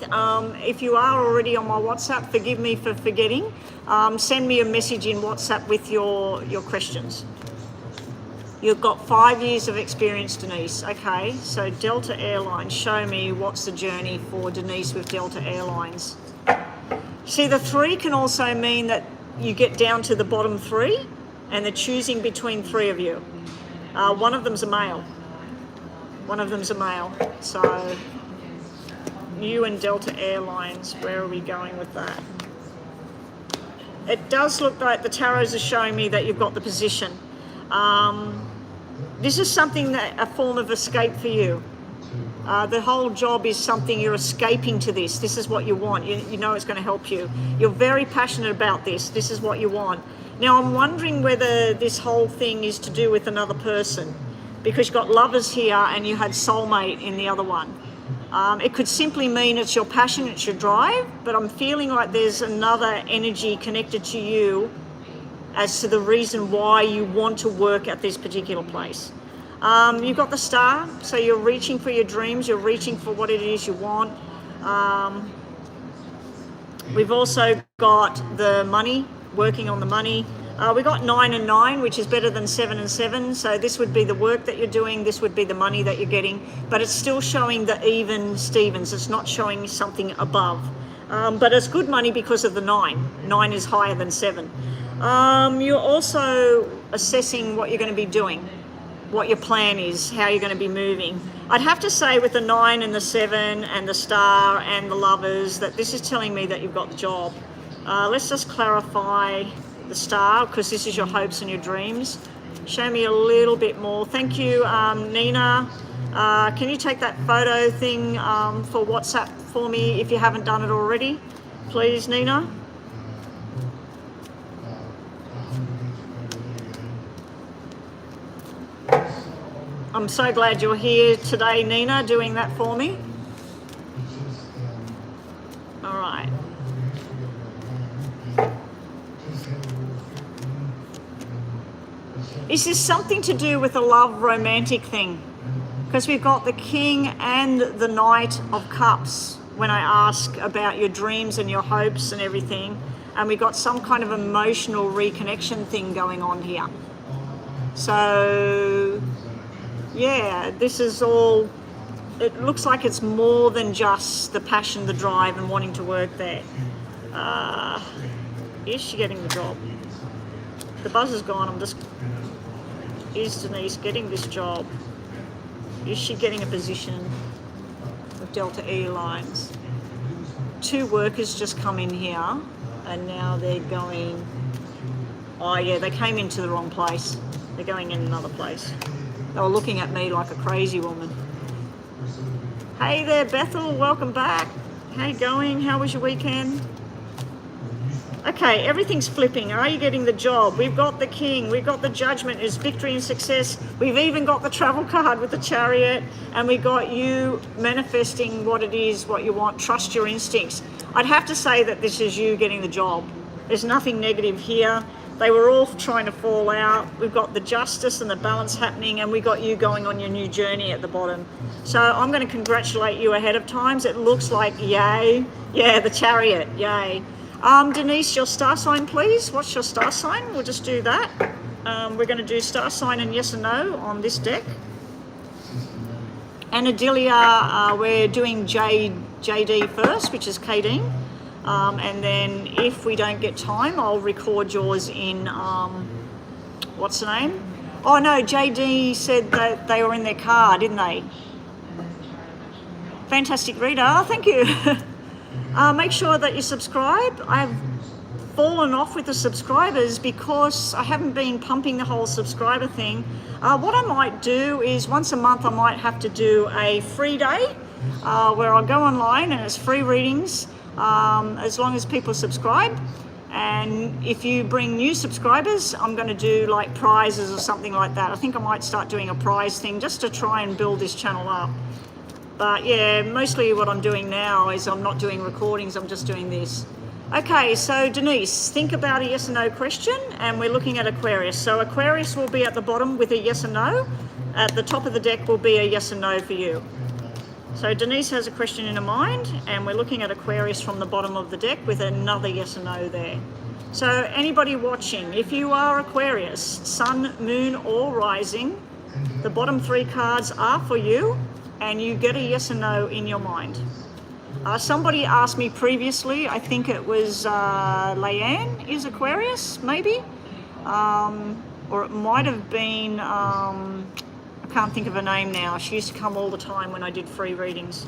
If you are already on my WhatsApp, forgive me for forgetting. Send me a message in WhatsApp with your questions. You've got 5 years of experience, Denise. Okay, so Delta Airlines, show me what's the journey for Denise with Delta Airlines. See, the 3 can also mean that you get down to the bottom 3 and they're choosing between 3 of you. One of them's a male. One of them's a male. So you and Delta Airlines, where are we going with that? It does look like the tarots are showing me that you've got the position. This is something that, a form of escape for you. The whole job is something you're escaping to this. This is what you want. You know it's going to help you. You're very passionate about this. This is what you want. Now I'm wondering whether this whole thing is to do with another person, because you've got lovers here and you had soulmate in the other one. It could simply mean it's your passion, it's your drive, but I'm feeling like there's another energy connected to you as to the reason why you want to work at this particular place. You've got the Star, so you're reaching for your dreams, you're reaching for what it is you want. We've also got the money, working on the money. We got 9 and 9, which is better than 7 and 7. So this would be the work that you're doing. This would be the money that you're getting. But it's still showing the even Stevens. It's not showing something above. But it's good money because of the 9. 9 is higher than 7. You're also assessing what you're going to be doing, what your plan is, how you're going to be moving. I'd have to say with the 9 and the 7 and the Star and the lovers that this is telling me that you've got the job. Let's just clarify the star, because this is your hopes and your dreams. Show me a little bit more. Thank you, Nina. Can you take that photo thing for WhatsApp for me if you haven't done it already? Please, Nina. I'm so glad you're here today, Nina, doing that for me. All right. Is this something to do with the love romantic thing? Because we've got the King and the Knight of Cups when I ask about your dreams and your hopes and everything, and we got some kind of emotional reconnection thing going on here. So yeah, this is all, it looks like it's more than just the passion, the drive and wanting to work there. Is she getting the job? The buzz is gone. Is Denise getting this job? Is she getting a position with Delta Airlines? 2 workers just come in here and now they're going, oh yeah, they came into the wrong place. They're going in another place. They were looking at me like a crazy woman. Hey there, Bethel, welcome back. How you going? How was your weekend? Okay, everything's flipping. Are you getting the job? We've got the King, we've got the Judgment, is victory and success. We've even got the travel card with the Chariot, and we got you manifesting what it is, what you want. Trust your instincts. I'd have to say that this is you getting the job. There's nothing negative here. They were all trying to fall out. We've got the justice and the balance happening, and we got you going on your new journey at the bottom. So I'm going to congratulate you ahead of times. It looks like yay. Yeah, the Chariot, yay. Denise, your star sign, please. What's your star sign? We'll just do that. We're going to do star sign and yes and no on this deck. And Adelia, we're doing JD first, which is Kadeen. And then if we don't get time, I'll record yours in, what's the name? Oh no, JD said that they were in their car, didn't they? Fantastic reader, oh, thank you. Make sure that you subscribe. I've fallen off with the subscribers because I haven't been pumping the whole subscriber thing. What I might do is once a month I might have to do a free day where I'll go online and it's free readings as long as people subscribe. And if you bring new subscribers, I'm going to do like prizes or something like that. I think I might start doing a prize thing just to try and build this channel up. But yeah, mostly what I'm doing now is I'm not doing recordings, I'm just doing this. Okay, so Denise, think about a yes or no question, and we're looking at Aquarius. So Aquarius will be at the bottom with a yes or no. At the top of the deck will be a yes or no for you. So Denise has a question in her mind, and we're looking at Aquarius from the bottom of the deck with another yes or no there. So anybody watching, if you are Aquarius, Sun, Moon or Rising, the bottom 3 cards are for you. And you get a yes or no in your mind. Somebody asked me previously, I think it was Leanne is Aquarius, maybe? Or it might have been, I can't think of her name now. She used to come all the time when I did free readings.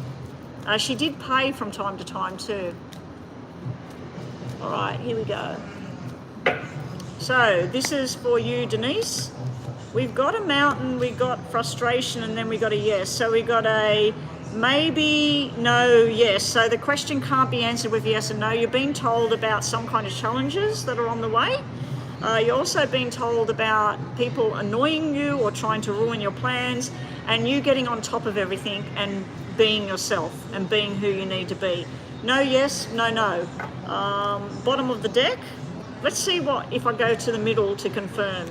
She did pay from time to time too. All right, here we go. So this is for you, Denise. We've got a mountain, we got frustration, and then we got a yes. So we got a maybe, no, yes. So the question can't be answered with yes and no. You're being told about some kind of challenges that are on the way. You're also being told about people annoying you or trying to ruin your plans, and you getting on top of everything and being yourself and being who you need to be. No yes, no no. Bottom of the deck. Let's see what if I go to the middle to confirm.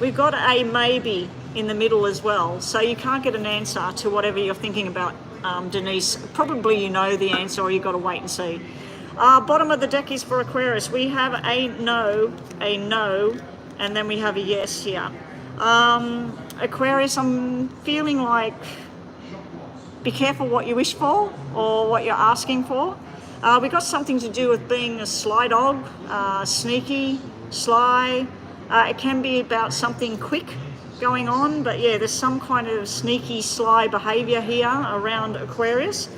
We've got a maybe in the middle as well, so you can't get an answer to whatever you're thinking about, Denise. Probably you know the answer, or you've got to wait and see. Bottom of the deck is for Aquarius. We have a no, and then we have a yes here. Aquarius, I'm feeling like be careful what you wish for or what you're asking for. We got something to do with being a sly dog, sneaky, sly. It can be about something quick going on, but yeah, there's some kind of sneaky, sly behavior here around Aquarius.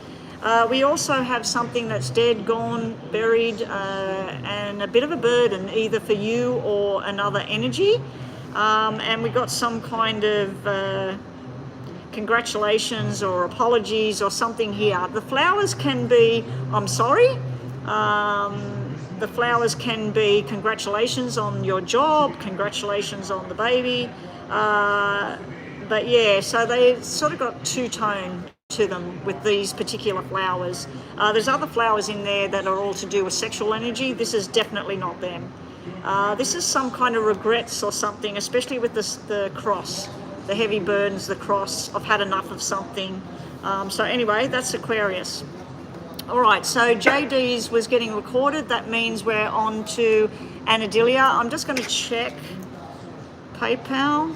We also have something that's dead, gone, buried, and a bit of a burden, either for you or another energy. And we got some kind of congratulations or apologies or something here. The flowers can be, I'm sorry. The flowers can be congratulations on your job, congratulations on the baby. But yeah, so they sort of got two-tone to them with these particular flowers. There's other flowers in there that are all to do with sexual energy. This is definitely not them. This is some kind of regrets or something, especially with the cross, the heavy burdens, the cross. I've had enough of something. So anyway, that's Aquarius. All right, so JD's was getting recorded. That means we're on to Anadilia. I'm just going to check PayPal.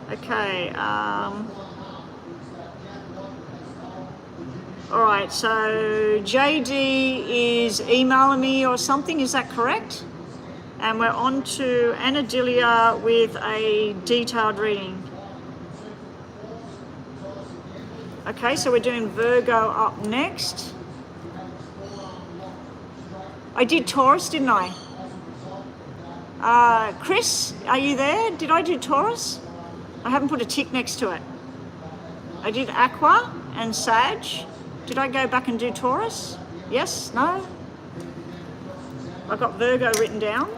Okay. All right, so JD is emailing me or something. Is that correct? And we're on to Anadilia with a detailed reading. Okay, so we're doing Virgo up next. I did Taurus, didn't I? Chris, are you there? Did I do Taurus? I haven't put a tick next to it. I did Aqua and Sag. Did I go back and do Taurus? Yes? No? I've got Virgo written down.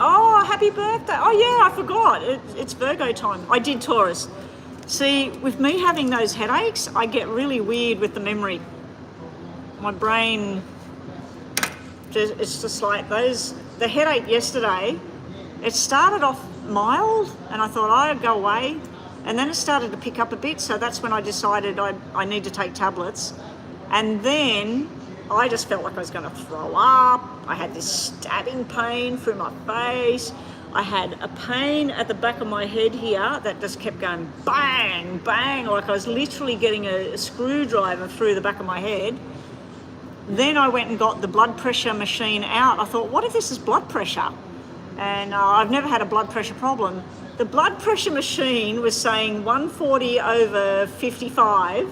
Oh, happy birthday. Oh yeah, I forgot. It's Virgo time. I did Taurus. See, with me having those headaches, I get really weird with the memory. My brain, it's just like those, the headache yesterday, it started off mild and I thought I'd go away. And then it started to pick up a bit. So that's when I decided I need to take tablets. And then I just felt like I was going to throw up. I had this stabbing pain through my face. I had a pain at the back of my head here that just kept going bang, bang, like I was literally getting a screwdriver through the back of my head. Then I went and got the blood pressure machine out. I thought, what if this is blood pressure? And I've never had a blood pressure problem. The blood pressure machine was saying 140/55.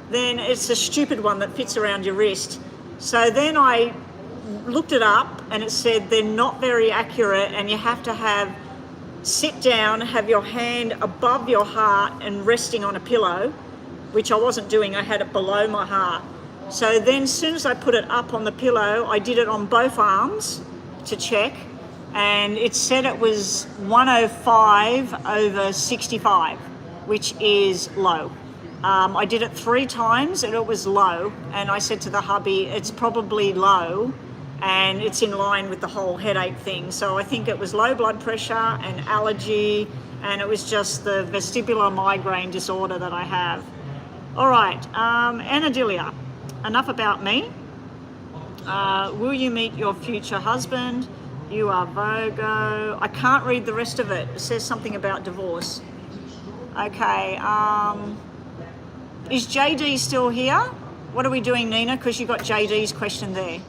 Then it's a stupid one that fits around your wrist. So then I looked it up and it said they're not very accurate and you have to sit down, have your hand above your heart and resting on a pillow, which I wasn't doing. I had it below my heart. So then as soon as I put it up on the pillow, I did it on both arms to check, and it said it was 105/65, which is low. I did it 3 times and it was low, and I said to the hubby, it's probably low and it's in line with the whole headache thing. So I think it was low blood pressure and allergy, and it was just the vestibular migraine disorder that I have. All right, Anadilia, enough about me. Will you meet your future husband? You are Virgo. I can't read the rest of it. It says something about divorce. Okay, is JD still here? What are we doing, Nina? Because you got JD's question there.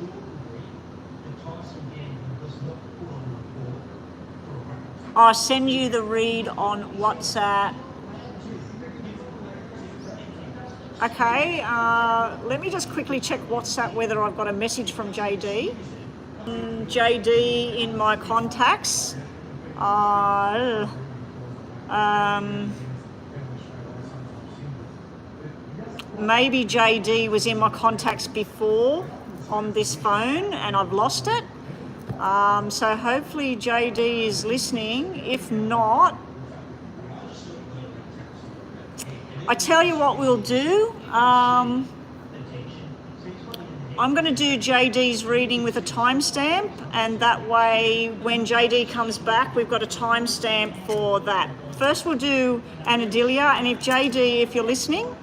I'll send you the read on WhatsApp. Okay, let me just quickly check WhatsApp whether I've got a message from JD. JD in my contacts. Maybe JD was in my contacts before on this phone and I've lost it. So hopefully JD is listening. If not, I tell you what we'll do. I'm going to do JD's reading with a timestamp, and that way when JD comes back, we've got a timestamp for that. First we'll do Anadilia, and if JD, if you're listening,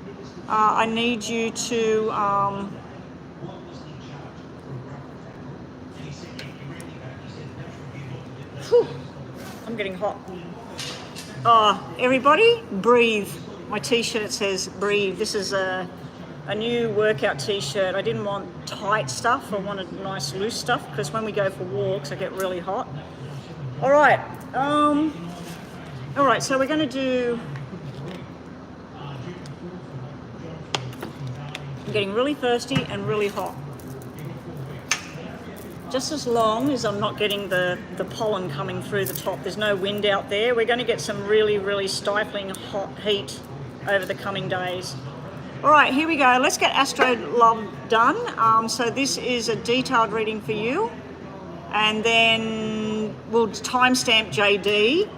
I need you to I'm getting hot. Everybody, breathe. My t-shirt says breathe. This is a new workout t-shirt. I didn't want tight stuff. I wanted nice loose stuff because when we go for walks, I get really hot. All right. All right, so we're going to do... I'm getting really thirsty and really hot. Just as long as I'm not getting the pollen coming through the top, there's no wind out there, we're going to get some really, really stifling hot heat over the coming days. All right, here we go. Let's get Astro Love done. So this is a detailed reading for you. And then we'll timestamp JD.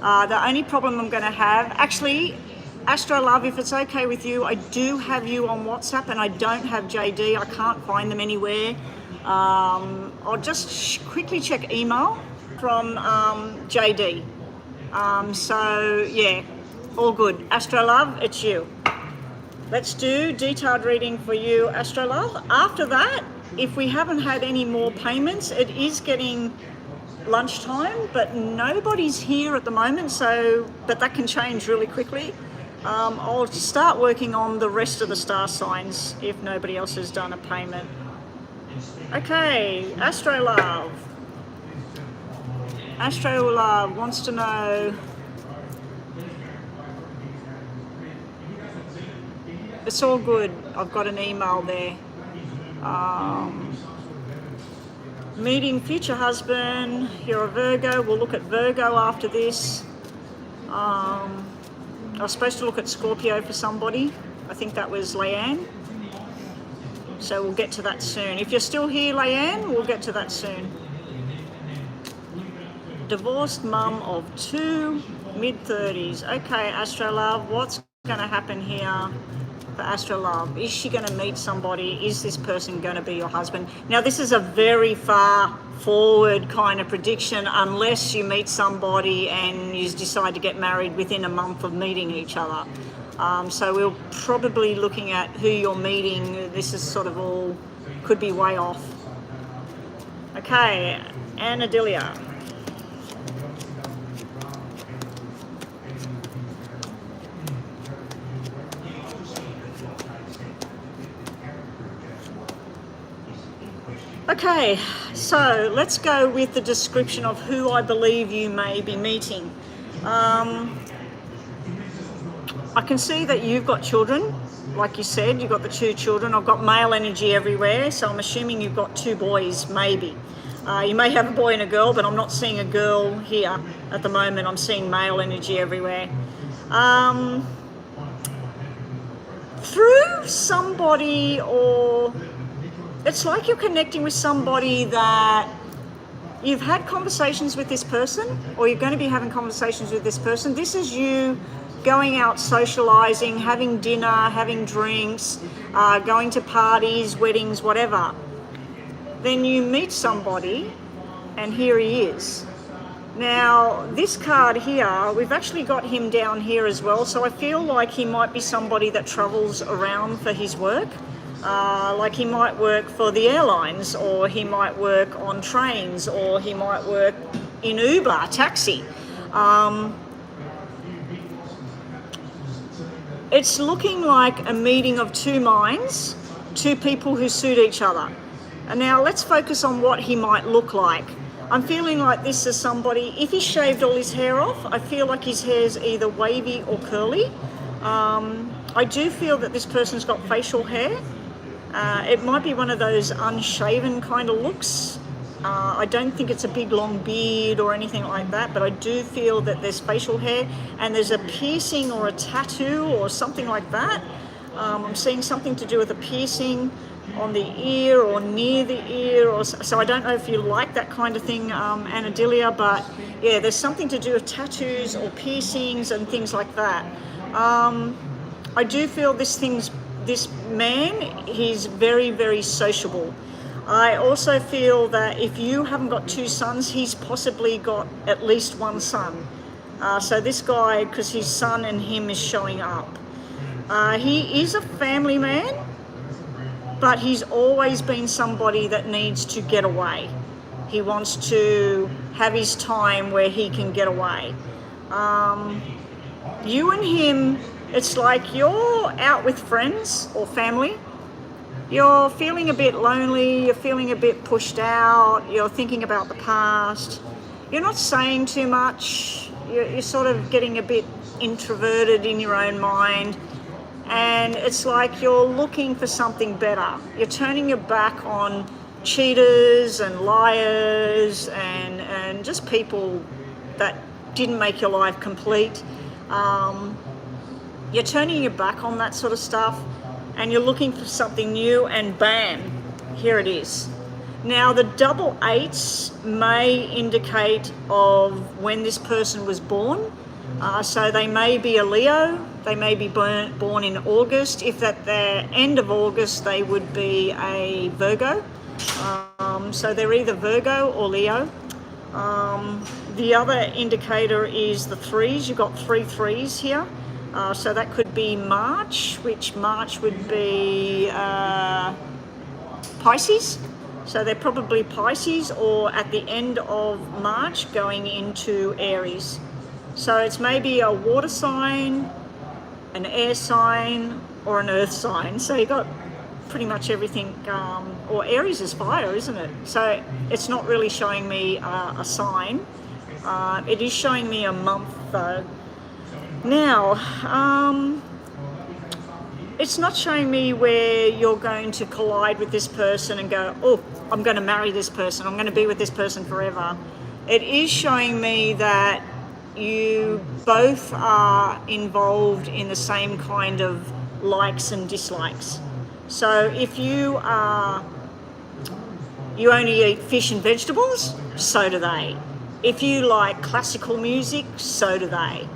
The only problem I'm going to have... Actually, Astro Love, if it's okay with you, I do have you on WhatsApp and I don't have JD. I can't find them anywhere. I'll just quickly check email from JD. So yeah, all good. Astro Love, it's you. Let's do detailed reading for you, Astro Love. After that, if we haven't had any more payments, it is getting lunchtime, but nobody's here at the moment, but that can change really quickly. I'll start working on the rest of the star signs if nobody else has done a payment. Okay, Astro Love. Astro Love wants to know... It's all good. I've got an email there. Meeting future husband. You're a Virgo. We'll look at Virgo after this. I was supposed to look at Scorpio for somebody. I think that was Leanne. So we'll get to that soon. If you're still here, Leanne, we'll get to that soon. Divorced mum of 2, mid-30s. Okay, Astro Love, what's going to happen here for Astro Love? Is she going to meet somebody? Is this person going to be your husband? Now, this is a very far forward kind of prediction unless you meet somebody and you decide to get married within a month of meeting each other. So we're probably looking at who you're meeting. This is sort of all, could be way off. Okay, Anadilia. Okay, so let's go with the description of who I believe you may be meeting. I can see that you've got children, like you said, you've got the 2 children. I've got male energy everywhere, so I'm assuming you've got 2 boys, maybe. You may have a boy and a girl, but I'm not seeing a girl here at the moment. I'm seeing male energy everywhere. Through somebody, or it's like you're connecting with somebody that you've had conversations with this person, or you're going to be having conversations with this person. This is you going out socializing, having dinner, having drinks, going to parties, weddings, whatever. Then you meet somebody and here he is. Now, this card here, we've actually got him down here as well, so I feel like he might be somebody that travels around for his work. Like he might work for the airlines, or he might work on trains, or he might work in Uber, taxi. It's looking like a meeting of 2 minds, 2 people who suit each other. And now let's focus on what he might look like. I'm feeling like this is somebody, if he shaved all his hair off, I feel like his hair's either wavy or curly. I do feel that this person's got facial hair. It might be one of those unshaven kind of looks. I don't think it's a big long beard or anything like that, but I do feel that there's facial hair and there's a piercing or a tattoo or something like that. I'm seeing something to do with a piercing on the ear or near the ear, or so I don't know if you like that kind of thing, Anadilia, but yeah, there's something to do with tattoos or piercings and things like that. I do feel this man, he's very, very sociable. I also feel that if you haven't got 2 sons, he's possibly got at least 1 son. So this guy, because his son and him is showing up. He is a family man, but he's always been somebody that needs to get away. He wants to have his time where he can get away. You and him, it's like you're out with friends or family. You're feeling a bit lonely, you're feeling a bit pushed out, you're thinking about the past. you're not saying too much. You're sort of getting a bit introverted in your own mind, and it's like you're looking for something better. You're turning your back on cheaters and liars and just people that didn't make your life complete. You're turning your back on that sort of stuff, and you're looking for something new, and bam, here it is. Now, the double eights may indicate of when this person was born. So they may be a Leo, they may be born in August. If at the end of August, they would be a Virgo. So they're either Virgo or Leo. The other indicator is the threes. You've got 3 threes here. So that could be March, which March would be Pisces. So they're probably Pisces, or at the end of March going into Aries. So it's maybe a water sign, an air sign, or an earth sign. So you've got pretty much everything, or Aries is fire, isn't it? So it's not really showing me a sign. It is showing me a month though. Now, it's not showing me where you're going to collide with this person and go, oh, I'm going to marry this person, I'm going to be with this person forever. It is showing me that you both are involved in the same kind of likes and dislikes. So if you only eat fish and vegetables, so do they. If you like classical music, so do they.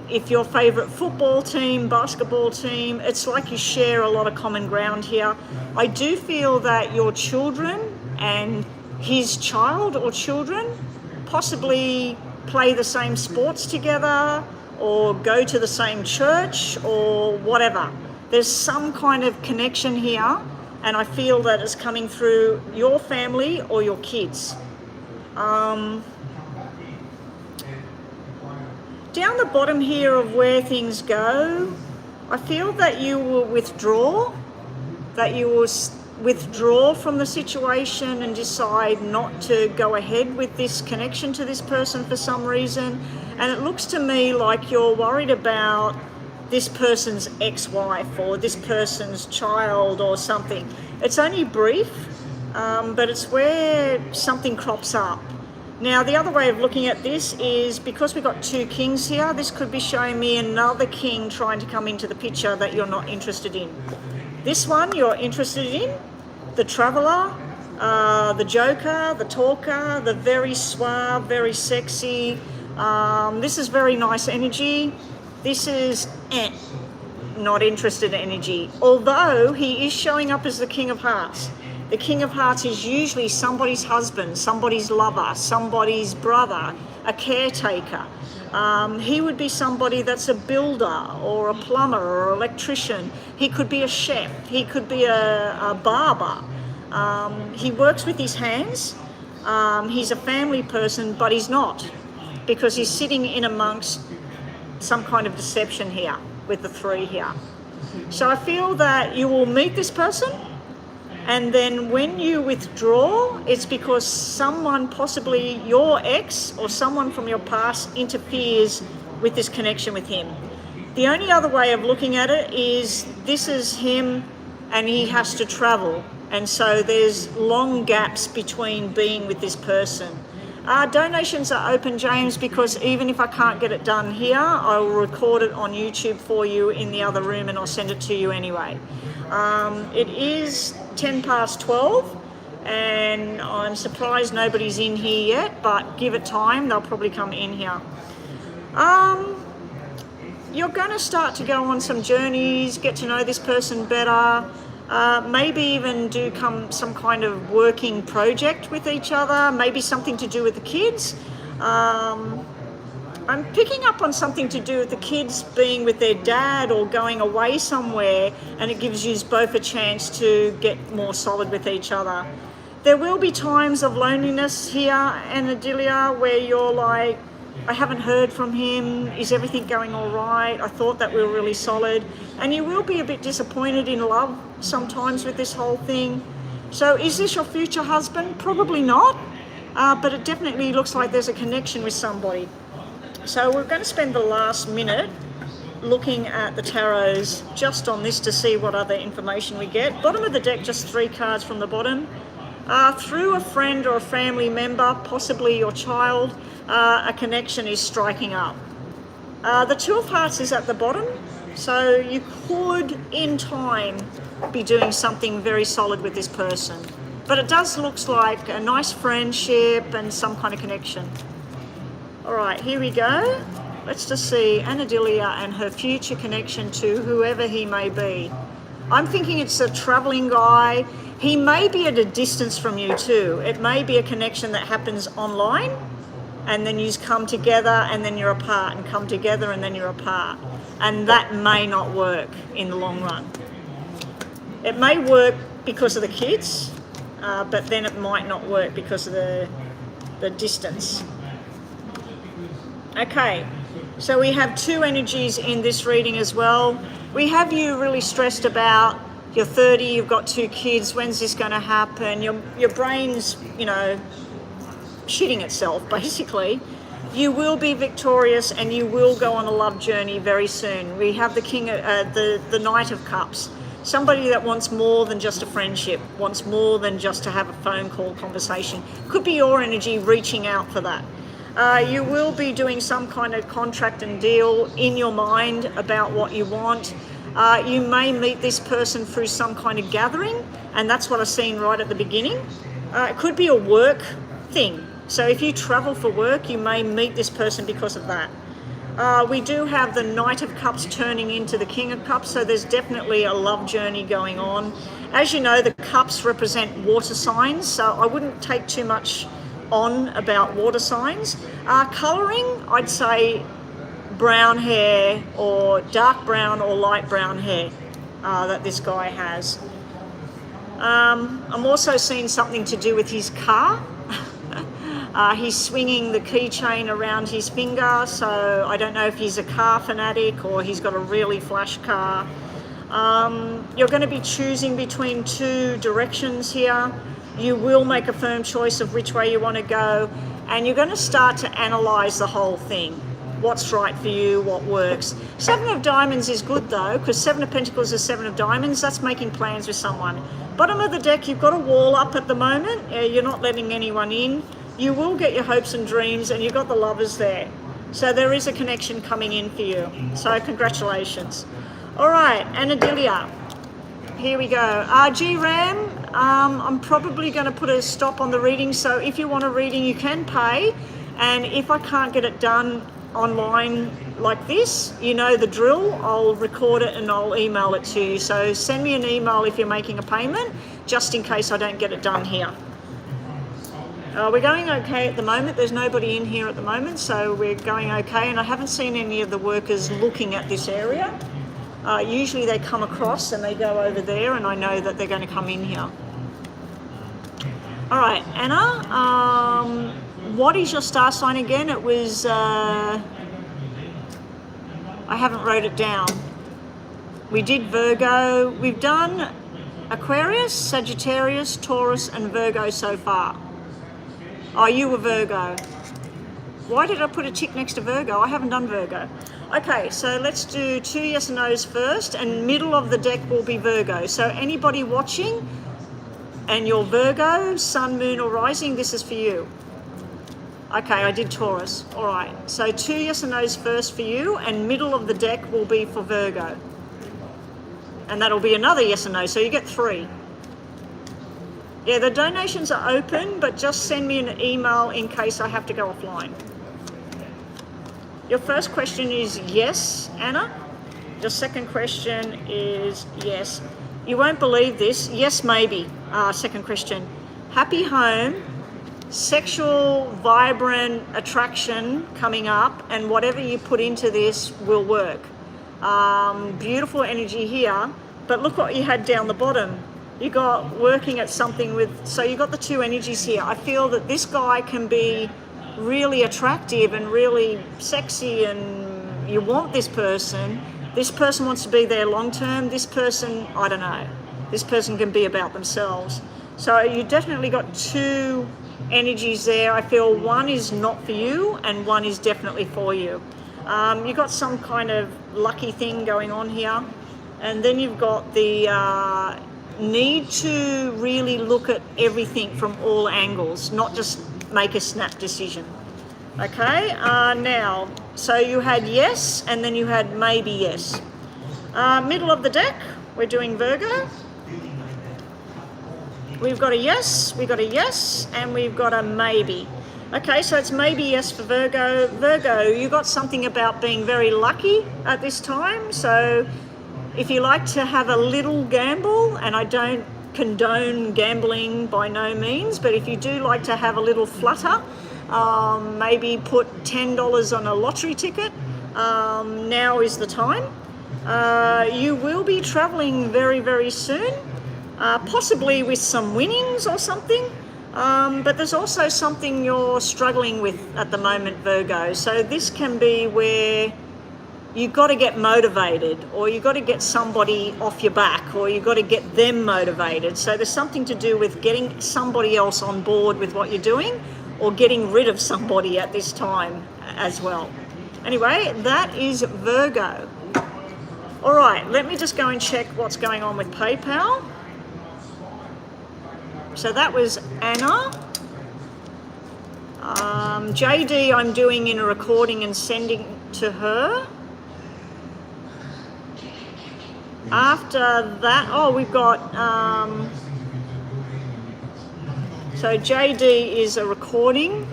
If your favourite football team, basketball team, it's like you share a lot of common ground here. I do feel that your children and his child or children possibly play the same sports together or go to the same church or whatever. There's some kind of connection here, and I feel that it's coming through your family or your kids. Down the bottom here of where things go, I feel that you will withdraw, from the situation and decide not to go ahead with this connection to this person for some reason. And it looks to me like you're worried about this person's ex-wife or this person's child or something. It's only brief, but it's where something crops up. Now, the other way of looking at this is, because we've got 2 kings here, this could be showing me another king trying to come into the picture that you're not interested in. This one you're interested in, the traveller, the joker, the talker, the very suave, very sexy. This is very nice energy. This is not interested energy, although he is showing up as the King of Hearts. The King of Hearts is usually somebody's husband, somebody's lover, somebody's brother, a caretaker. He would be somebody that's a builder or a plumber or electrician. He could be a chef. He could be a barber. He works with his hands. He's a family person, but he's not, because he's sitting in amongst some kind of deception here with the 3 here. So I feel that you will meet this person, and then when you withdraw, it's because someone, possibly your ex or someone from your past, interferes with this connection with him. The only other way of looking at it is this is him and he has to travel, and so there's long gaps between being with this person. Donations are open, James, because even if I can't get it done here, I will record it on YouTube for you in the other room and I'll send it to you anyway. It is 12:10 and I'm surprised nobody's in here yet, but give it time, they'll probably come in here. You're going to start to go on some journeys, get to know this person better, maybe even do some kind of working project with each other, maybe something to do with the kids. I'm picking up on something to do with the kids being with their dad or going away somewhere, and it gives you both a chance to get more solid with each other. There will be times of loneliness here, Anadilia, where you're like, I haven't heard from him, is everything going all right? I thought that we were really solid. And you will be a bit disappointed in love sometimes with this whole thing. So is this your future husband? Probably not. but it definitely looks like there's a connection with somebody. So we're going to spend the last minute looking at the tarots just on this to see what other information we get. Bottom of the deck, just 3 cards from the bottom. Through a friend or a family member, possibly your child, a connection is striking up. The 2 of Hearts is at the bottom, so you could, in time, be doing something very solid with this person. But it does look like a nice friendship and some kind of connection. All right, here we go. Let's just see Anadilia and her future connection to whoever he may be. I'm thinking it's a traveling guy. He may be at a distance from you too. It may be a connection that happens online, and then you come together and then you're apart, and come together and then you're apart. And that may not work in the long run. It may work because of the kids, but then it might not work because of the distance. Okay, so we have 2 energies in this reading as well. We have you really stressed about you're 30, you've got 2 kids, when's this going to happen? Your brain's, shitting itself, basically. You will be victorious and you will go on a love journey very soon. We have the the Knight of Cups. Somebody that wants more than just a friendship, wants more than just to have a phone call conversation. Could be your energy reaching out for that. You will be doing some kind of contract and deal in your mind about what you want. You may meet this person through some kind of gathering, and that's what I've seen right at the beginning. It could be a work thing. So if you travel for work, you may meet this person because of that. We do have the Knight of Cups turning into the King of Cups, so there's definitely a love journey going on. As you know, the cups represent water signs, so I wouldn't take too much on about water signs. Colouring, I'd say brown hair or dark brown or light brown hair that this guy has. I'm also seeing something to do with his car. He's swinging the keychain around his finger, so I don't know if he's a car fanatic or he's got a really flash car. You're going to be choosing between 2 directions here. You will make a firm choice of which way you want to go, and you're going to start to analyse the whole thing. What's right for you, what works. 7 of Diamonds is good though, because 7 of Pentacles is 7 of Diamonds. That's making plans with someone. Bottom of the deck, you've got a wall up at the moment. You're not letting anyone in. You will get your hopes and dreams, and you've got the Lovers there. So there is a connection coming in for you. So congratulations. All right, Anadilia. Here we go. G-Ram, I'm probably going to put a stop on the reading. So if you want a reading, you can pay. And if I can't get it done online like this, you know the drill. I'll record it and I'll email it to you. So send me an email if you're making a payment, just in case I don't get it done here. We're going okay at the moment. There's nobody in here at the moment, so we're going okay. And I haven't seen any of the workers looking at this area. Usually they come across and they go over there, and I know that they're going to come in here. All right, Anna, what is your star sign again? It was, I haven't wrote it down. We did Virgo. We've done Aquarius, Sagittarius, Taurus, and Virgo so far. Oh, you were Virgo. Why did I put a tick next to Virgo? I haven't done Virgo. Okay, so let's do 2 yes and no's first, and middle of the deck will be Virgo. So anybody watching and you're Virgo, Sun, Moon or Rising, this is for you. Okay, I did Taurus. All right, so 2 yes and no's first for you, and middle of the deck will be for Virgo. And that'll be another yes and no, so you get 3. Yeah, the donations are open, but just send me an email in case I have to go offline. Your first question is yes, Anna. Your second question is yes. You won't believe this. Yes, maybe. Second question. Happy home, sexual, vibrant attraction coming up, and whatever you put into this will work. Beautiful energy here, but look what you had down the bottom. You got working at something with, so you got the 2 energies here. I feel that this guy can be really attractive and really sexy, and you want this person. This person wants to be there long term. This person, I don't know. This person can be about themselves. So you definitely got 2 energies there. I feel one is not for you and one is definitely for you. You've got some kind of lucky thing going on here. And then you've got the need to really look at everything from all angles, not just make a snap decision. Okay, now, so you had yes, and then you had maybe yes. Middle of the deck, we're doing Virgo. We've got a yes, we've got a yes, and we've got a maybe. Okay, so it's maybe yes for Virgo. Virgo, you got something about being very lucky at this time. So if you like to have a little gamble, and I don't condone gambling by no means, but if you do like to have a little flutter, maybe put $10 on a lottery ticket, now is the time. You will be traveling very, very soon, possibly with some winnings or something, but there's also something you're struggling with at the moment, Virgo. So this can be where you've got to get motivated, or you've got to get somebody off your back, or you've got to get them motivated. So there's something to do with getting somebody else on board with what you're doing, or getting rid of somebody at this time as well. Anyway, that is Virgo. All right, let me just go and check what's going on with PayPal. So that was Anna. JD I'm doing in a recording and sending to her. After that, oh, we've got, so JD is a recording.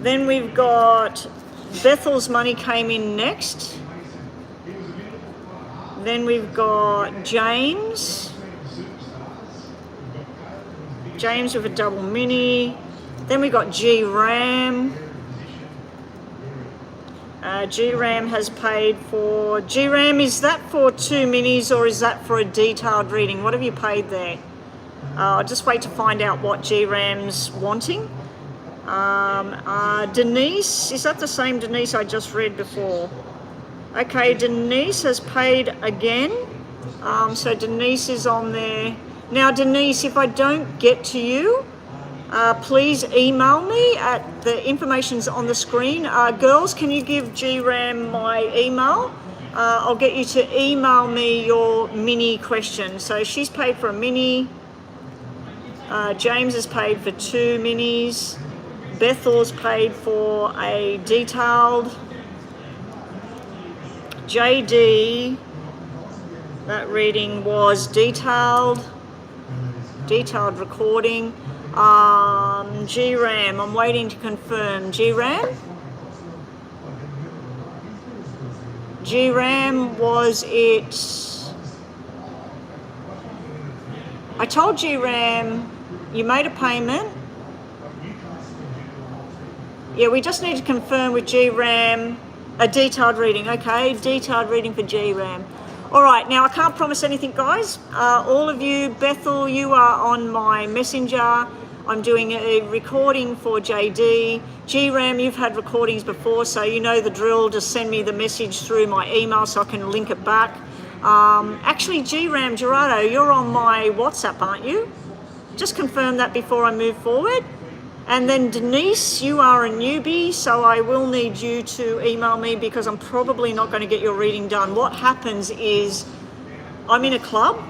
Then we've got Bethel's money came in next. Then we've got James. James with a double mini. Then we got G Ram. G Ram has paid for. G Ram, is that for 2 minis or is that for a detailed reading? What have you paid there? I'll just wait to find out what G Ram's wanting. Denise, is that the same Denise I just read before? Okay, Denise has paid again. So Denise is on there. Now, Denise, if I don't get to you, please email me at the information's on the screen. Girls, can you give G-Ram my email? I'll get you to email me your mini question. So she's paid for a mini. James has paid for 2 minis. Bethel's paid for a detailed. JD, that reading was detailed recording. G-Ram, I'm waiting to confirm. G-Ram? G-Ram, was it... I told G-Ram you made a payment. Yeah, we just need to confirm with G-Ram a detailed reading. Okay, detailed reading for G-Ram. All right, now I can't promise anything, guys. All of you, Bethel, you are on my messenger. I'm doing a recording for JD. G-Ram, you've had recordings before, so you know the drill. Just send me the message through my email so I can link it back. Actually, G-Ram, Gerardo, you're on my WhatsApp, aren't you? Just confirm that before I move forward. And then Denise, you are a newbie, so I will need you to email me because I'm probably not going to get your reading done. What happens is I'm in a club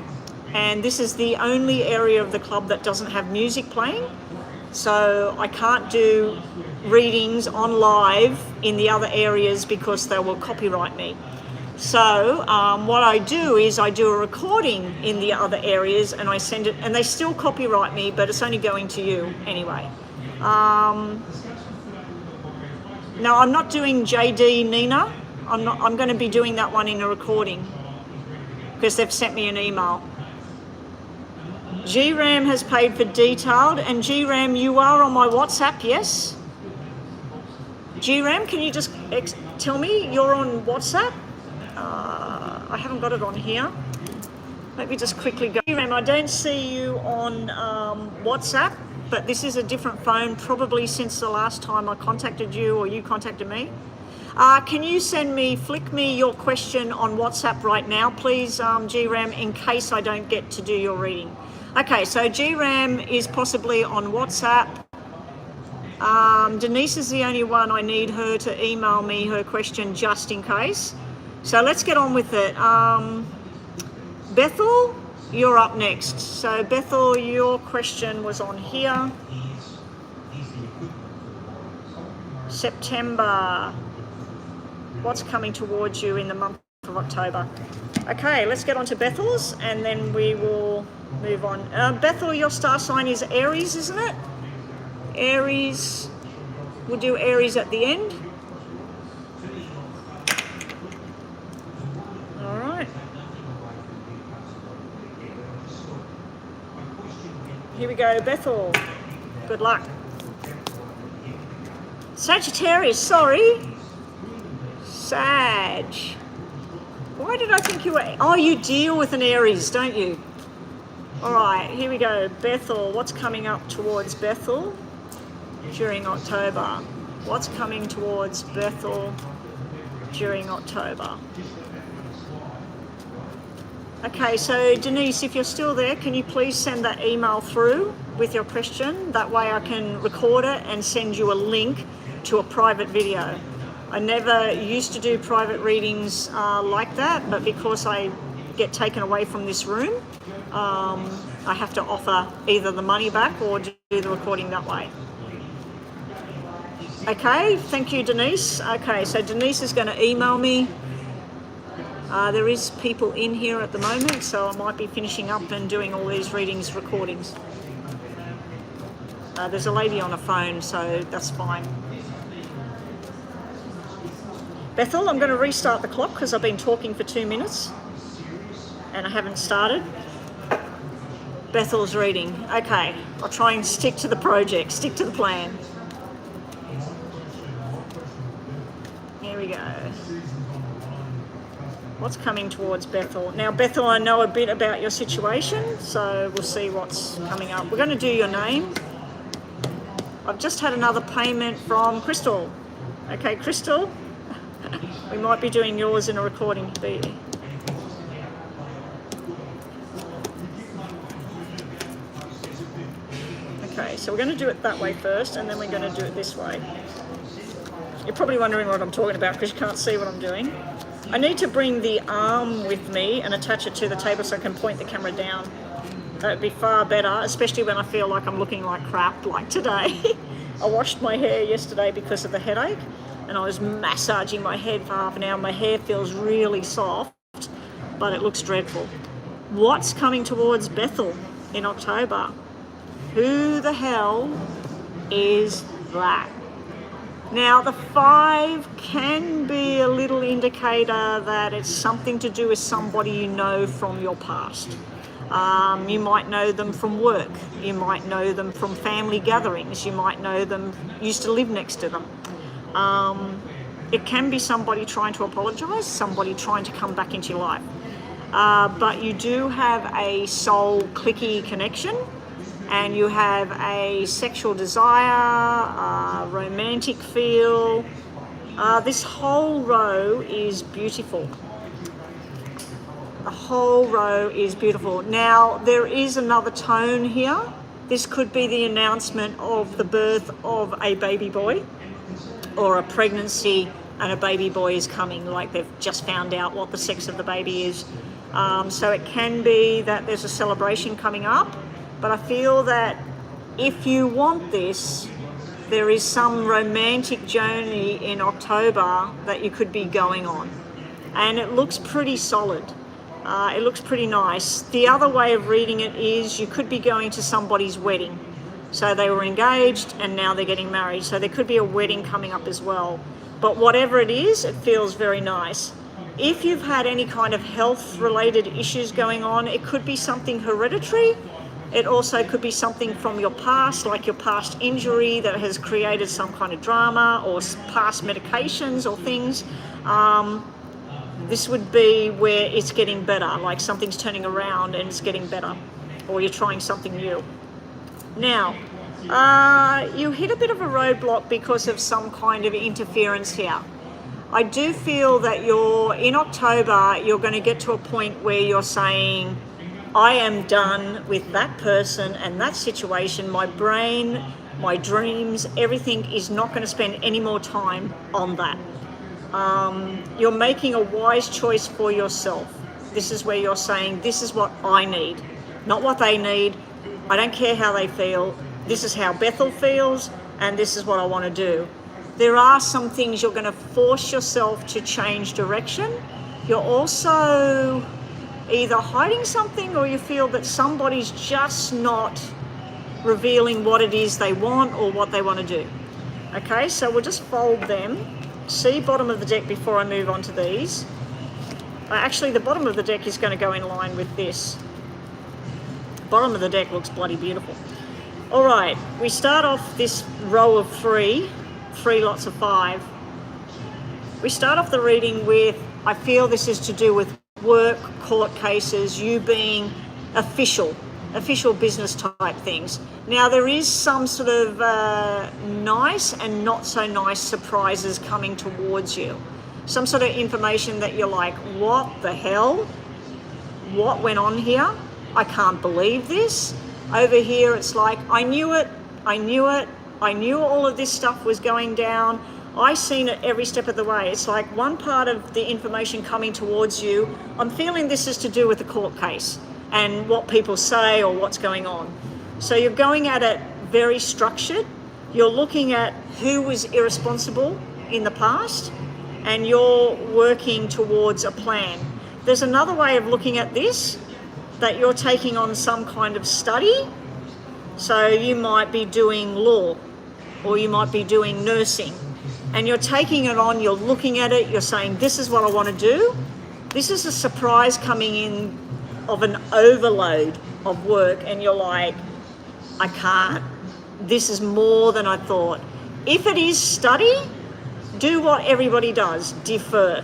and this is the only area of the club that doesn't have music playing. So I can't do readings on live in the other areas because they will copyright me. So what I do is I do a recording in the other areas and I send it, and they still copyright me, but it's only going to you anyway. No, I'm not doing JD Nina. I'm going to be doing that one in a recording because they've sent me an email. G-Ram has paid for detailed, and G-Ram, you are on my WhatsApp, yes? G-Ram, can you just tell me you're on WhatsApp? I haven't got it on here. Let me just quickly go. G-Ram, I don't see you on WhatsApp, but this is a different phone, probably since the last time I contacted you or you contacted me. Can you flick me your question on WhatsApp right now, please, GRAM, in case I don't get to do your reading. Okay, so GRAM is possibly on WhatsApp. Denise is the only one. I need her to email me her question just in case. So let's get on with it. Bethel, you're up next. So Bethel, your question was on here. September. What's coming towards you in the month of October? Okay, let's get on to Bethel's and then we will move on. Bethel, your star sign is Aries, isn't it? Aries. We'll do Aries at the end. All right. Here we go, Bethel. Good luck. Sagittarius, sorry. Sag. Why did I think you were... Oh, you deal with an Aries, don't you? All right, here we go. Bethel, what's coming up towards Bethel during October? What's coming towards Bethel during October? Okay, so Denise, if you're still there, can you please send that email through with your question? That way I can record it and send you a link to a private video. I never used to do private readings like that, but because I get taken away from this room, I have to offer either the money back or do the recording that way. Okay, thank you, Denise. Okay, so Denise is going to email me. There is people in here at the moment, so I might be finishing up and doing all these readings, recordings. There's a lady on a phone, so that's fine. Bethel, I'm going to restart the clock because I've been talking for 2 minutes and I haven't started. Bethel's reading. Okay, I'll try and stick to the project, stick to the plan. Here we go. What's coming towards Bethel? Now, Bethel, I know a bit about your situation, so we'll see what's coming up. We're going to do your name. I've just had another payment from Crystal. Okay, Crystal, we might be doing yours in a recording. Okay, so we're going to do it that way first, and then we're going to do it this way. You're probably wondering what I'm talking about because you can't see what I'm doing. I need to bring the arm with me and attach it to the table so I can point the camera down. That would be far better, especially when I feel like I'm looking like crap, like today. I washed my hair yesterday because of the headache, and I was massaging my head for half an hour. My hair feels really soft, but it looks dreadful. What's coming towards Bethel in October? Who the hell is that? Now, the 5 can be a little indicator that it's something to do with somebody you know from your past. You might know them from work. You might know them from family gatherings. You might know them, used to live next to them. It can be somebody trying to apologize, somebody trying to come back into your life. But you do have a soul clicky connection, and you have a sexual desire, romantic feel. This whole row is beautiful. The whole row is beautiful. Now, there is another tone here. This could be the announcement of the birth of a baby boy, or a pregnancy and a baby boy is coming, like they've just found out what the sex of the baby is. So it can be that there's a celebration coming up, but I feel that if you want this, there is some romantic journey in October that you could be going on. And it looks pretty solid. It looks pretty nice. The other way of reading it is you could be going to somebody's wedding. So they were engaged and now they're getting married. So there could be a wedding coming up as well. But whatever it is, it feels very nice. If you've had any kind of health-related issues going on, it could be something hereditary. It also could be something from your past, like your past injury that has created some kind of drama, or past medications or things. This would be where it's getting better, like something's turning around and it's getting better, or you're trying something new. Now, you hit a bit of a roadblock because of some kind of interference here. I do feel that in October, you're going to get to a point where you're saying, I am done with that person and that situation. My brain, my dreams, everything is not going to spend any more time on that. You're making a wise choice for yourself. This is where you're saying, this is what I need, not what they need. I don't care how they feel. This is how Bethel feels, and this is what I want to do. There are some things you're going to force yourself to change direction. You're also either hiding something, or you feel that somebody's just not revealing what it is they want or what they want to do. Okay, so we'll just fold them. See bottom of the deck before I move on to these. Actually, the bottom of the deck is going to go in line with this. Bottom of the deck looks bloody beautiful. All right, we start off this row of three lots of 5. We start off the reading with, I feel this is to do with work, court cases, you being official business type things. Now, there is some sort of nice and not so nice surprises coming towards you. Some sort of information that you're like, what the hell? What went on here? I can't believe this. Over here, it's like, I knew it. I knew all of this stuff was going down. I seen it every step of the way. It's like one part of the information coming towards you, I'm feeling this is to do with the court case and what people say or what's going on. So you're going at it very structured. You're looking at who was irresponsible in the past, and you're working towards a plan. There's another way of looking at this, that you're taking on some kind of study. So you might be doing law, or you might be doing nursing, and you're taking it on, you're looking at it, you're saying, this is what I want to do. This is a surprise coming in of an overload of work, and you're like, I can't. This is more than I thought. If it is study, do what everybody does, defer,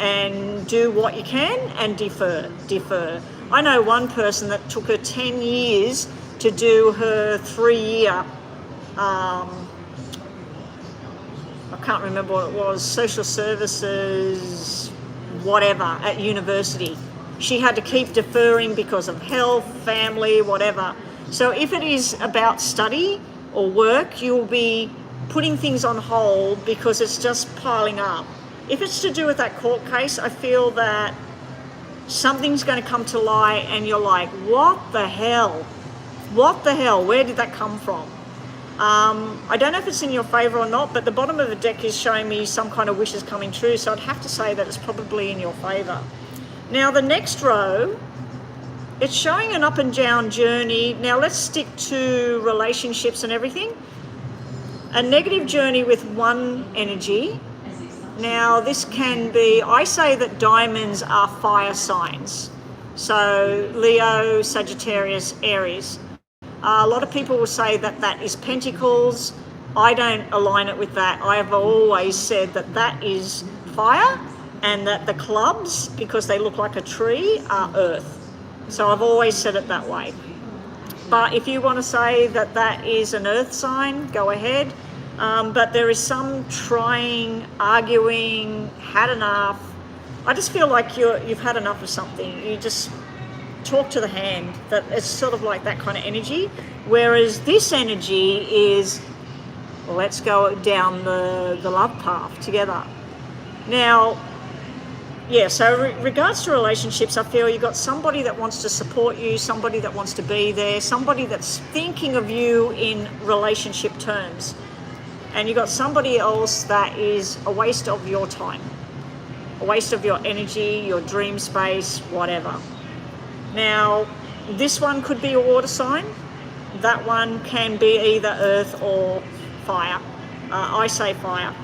and do what you can and defer. I know one person that took her 10 years to do her 3-year, I can't remember what it was, social services, whatever, at university. She had to keep deferring because of health, family, whatever. So if it is about study or work, you'll be putting things on hold because it's just piling up. If it's to do with that court case, I feel that something's going to come to light and you're like, what the hell? What the hell? Where did that come from? I don't know if it's in your favour or not, but the bottom of the deck is showing me some kind of wishes coming true, so I'd have to say that it's probably in your favour. Now, the next row, it's showing an up and down journey. Now, let's stick to relationships and everything. A negative journey with one energy. Now, this can be, I say that diamonds are fire signs. So, Leo, Sagittarius, Aries. A lot of people will say that that is pentacles. I don't align it with that. I have always said that that is fire, and that the clubs, because they look like a tree, are earth. So I've always said it that way. But if you want to say that that is an earth sign, go ahead. But there is some trying, arguing, had enough. I just feel like you've had enough of something. You just talk to the hand. That it's sort of like that kind of energy. Whereas this energy is, well, let's go down the love path together. Now, yeah, so regards to relationships, I feel you've got somebody that wants to support you, somebody that wants to be there, somebody that's thinking of you in relationship terms. And you've got somebody else that is a waste of your time, a waste of your energy, your dream space, whatever. Now, this one could be a water sign. That one can be either earth or fire. I say fire.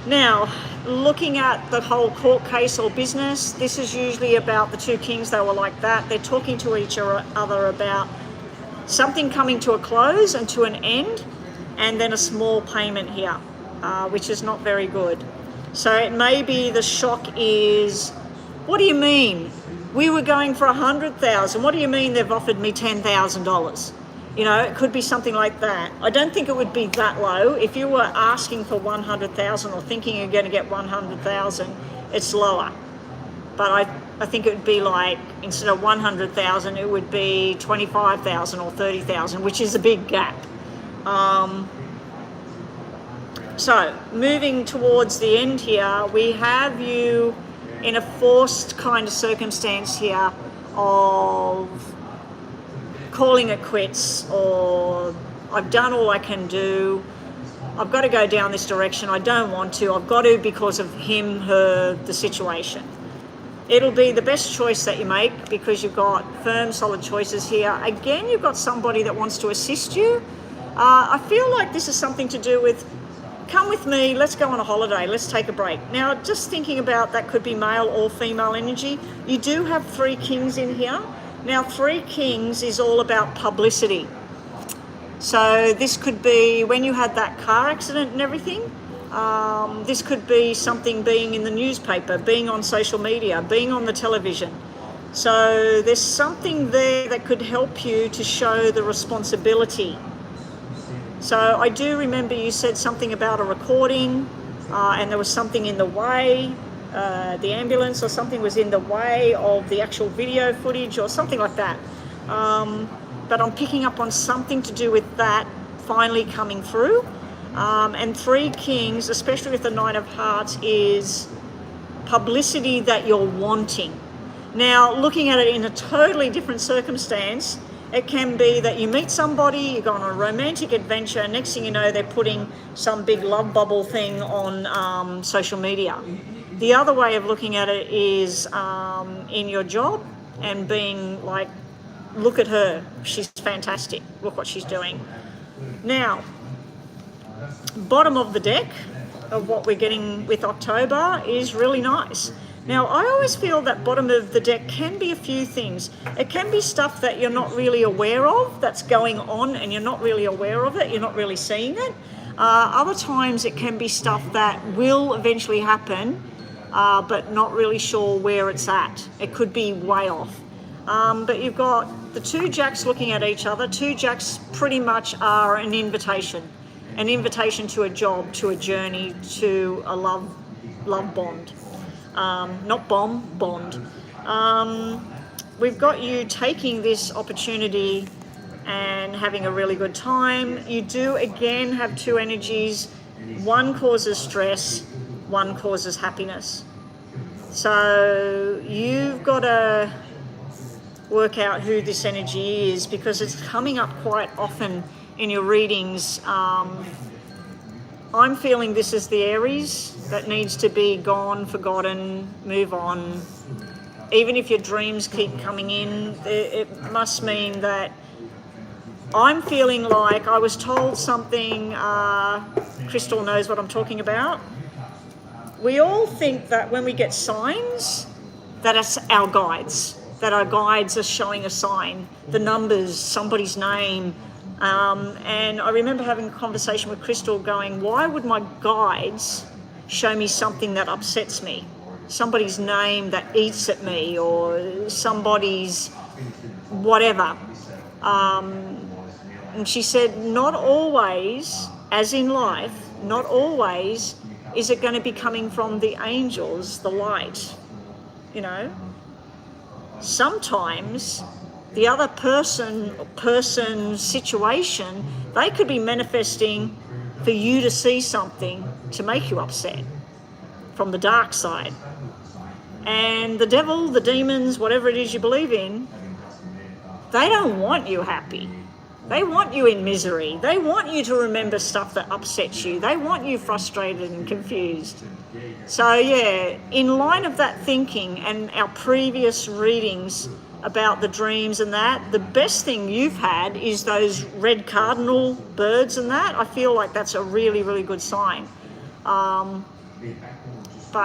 Now, looking at the whole court case or business, this is usually about the two kings. They were like that. They're talking to each other about something coming to a close and to an end, and then a small payment here, which is not very good. So it may be the shock is, what do you mean? We were going for $100,000. What do you mean they've offered me $10,000? You know, it could be something like that. I don't think it would be that low. If you were asking for 100,000 or thinking you're going to get 100,000, it's lower. But I think it would be like, instead of 100,000, it would be 25,000 or 30,000, which is a big gap. So moving towards the end here, we have you in a forced kind of circumstance here of calling it quits, or I've done all I can do, I've got to go down this direction, I don't want to, I've got to because of him, her, the situation. It'll be the best choice that you make because you've got firm, solid choices here. Again, you've got somebody that wants to assist you. I feel like this is something to do with, come with me, let's go on a holiday, let's take a break. Now, just thinking about that could be male or female energy. You do have 3 kings in here. Now, 3 kings is all about publicity. So this could be when you had that car accident and everything. This could be something being in the newspaper, being on social media, being on the television. So there's something there that could help you to show the responsibility. So I do remember you said something about a recording, and there was something in the way. The ambulance or something was in the way of the actual video footage or something like that. But I'm picking up on something to do with that finally coming through. And 3 kings, especially with the 9 of hearts, is publicity that you're wanting. Now, looking at it in a totally different circumstance, it can be that you meet somebody, you go on a romantic adventure, next thing you know, they're putting some big love bubble thing on social media. The other way of looking at it is in your job and being like, look at her, she's fantastic, look what she's doing. Now, bottom of the deck of what we're getting with October is really nice. Now, I always feel that bottom of the deck can be a few things. It can be stuff that you're not really aware of, that's going on and you're not really aware of it, you're not really seeing it. Other times it can be stuff that will eventually happen, but not really sure where it's at. It could be way off. But you've got the 2 jacks looking at each other. 2 jacks pretty much are an invitation to a job, to a journey, to a love bond. Not bomb, bond. We've got you taking this opportunity and having a really good time. You do again have 2 energies. One causes stress, one causes happiness. So you've got to work out who this energy is, because it's coming up quite often in your readings. I'm feeling this is the Aries that needs to be gone, forgotten, move on. Even if your dreams keep coming in, it must mean that I'm feeling like I was told something, Crystal knows what I'm talking about. We all think that when we get signs, that it's our guides, that our guides are showing a sign, the numbers, somebody's name. And I remember having a conversation with Crystal going, why would my guides show me something that upsets me? Somebody's name that eats at me, or somebody's whatever. And she said, not always, as in life, not always is it going to be coming from the angels, the light, you know. Sometimes the other person, situation, they could be manifesting for you to see something to make you upset from the dark side. And the devil, the demons, whatever it is you believe in, they don't want you happy. They want you in misery. They want you to remember stuff that upsets you. They want you frustrated and confused. So yeah, in line of that thinking and our previous readings about the dreams and that, the best thing you've had is those red cardinal birds and that. I feel like that's a really, really good sign. But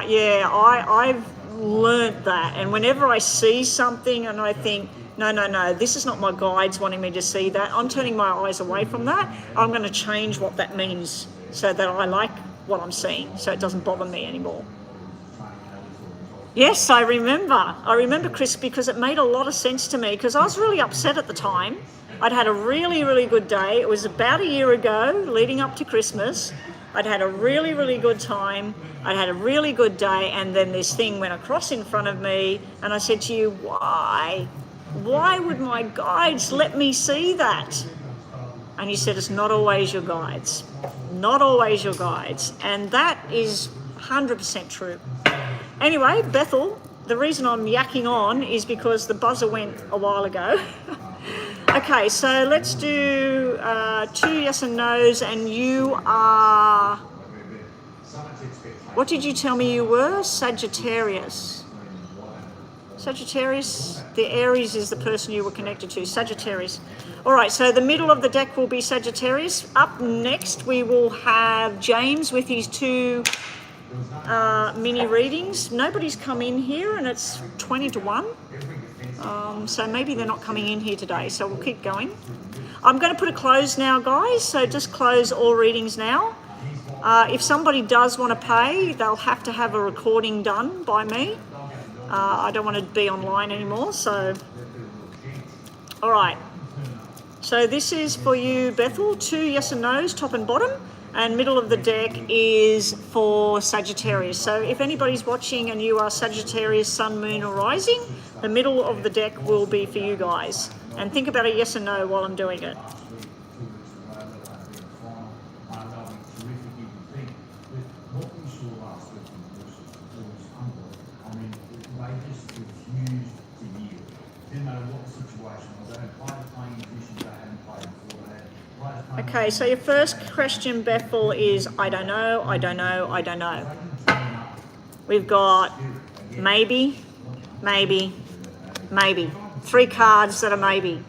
yeah, I've learnt that. And whenever I see something and I think, no, this is not my guides wanting me to see that, I'm turning my eyes away from that. I'm going to change what that means so that I like what I'm seeing, so it doesn't bother me anymore. Yes, I remember, Chris, because it made a lot of sense to me, because I was really upset at the time. I'd had a really, really good day. It was about a year ago, leading up to Christmas. I'd had a really, really good time. I'd had a really good day, and then this thing went across in front of me, and I said to you, why? Why would my guides let me see that? And you said, it's not always your guides. Not always your guides. And that is 100% true. Anyway, Bethel, the reason I'm yakking on is because the buzzer went a while ago. Okay, so let's do 2 yes and no's, and you are... What did you tell me you were? Sagittarius. Sagittarius, the Aries is the person you were connected to, Sagittarius. All right, so the middle of the deck will be Sagittarius. Up next, we will have James with his 2 mini readings. Nobody's come in here, and it's 20 to 1. So maybe they're not coming in here today, so we'll keep going. I'm going to put a close now, guys, so just close all readings now. If somebody does want to pay, they'll have to have a recording done by me. I don't want to be online anymore, so... All right. So this is for you, Bethel, 2 yes and no's, top and bottom, and middle of the deck is for Sagittarius. So if anybody's watching and you are Sagittarius, Sun, Moon or Rising, the middle of the deck will be for you guys. And think about a yes and no while I'm doing it. Okay, so your first question, Bethel, is I don't know, I don't know, I don't know. We've got maybe, maybe, maybe. 3 cards that are maybe.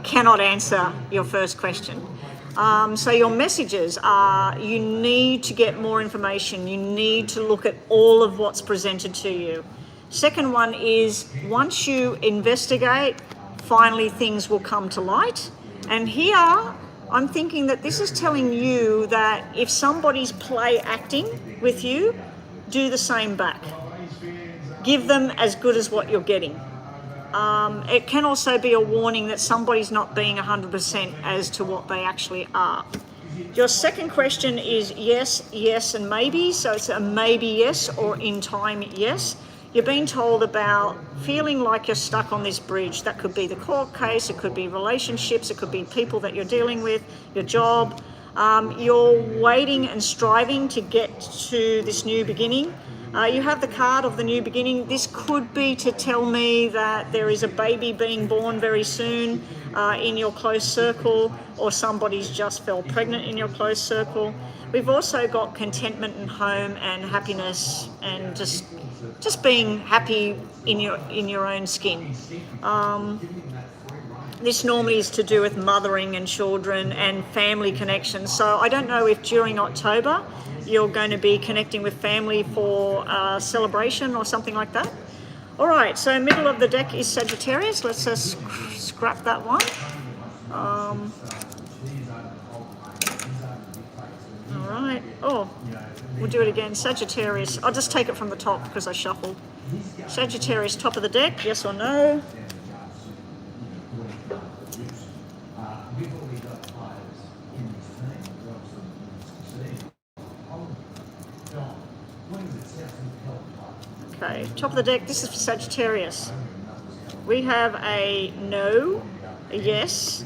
Cannot answer your first question. So your messages are you need to get more information. You need to look at all of what's presented to you. Second one is once you investigate, finally things will come to light. And here, I'm thinking that this is telling you that if somebody's play acting with you, do the same back. Give them as good as what you're getting. It can also be a warning that somebody's not being 100% as to what they actually are. Your second question is yes, yes, and maybe. So it's a maybe yes or in time yes. You're being told about feeling like you're stuck on this bridge. That could be the court case, it could be relationships, it could be people that you're dealing with, your job. You're waiting and striving to get to this new beginning. You have the card of the new beginning. This could be to tell me that there is a baby being born very soon in your close circle, or somebody's just fell pregnant in your close circle. We've also got contentment and home and happiness and just being happy in your own skin. This normally is to do with mothering and children and family connections. So I don't know if during October you're going to be connecting with family for a celebration or something like that. All right, so middle of the deck is Sagittarius. Let's just scrap that one. All right. Oh, we'll do it again. Sagittarius. I'll just take it from the top because I shuffled. Sagittarius, top of the deck, yes or no? Okay, top of the deck, this is for Sagittarius. We have a no, a yes,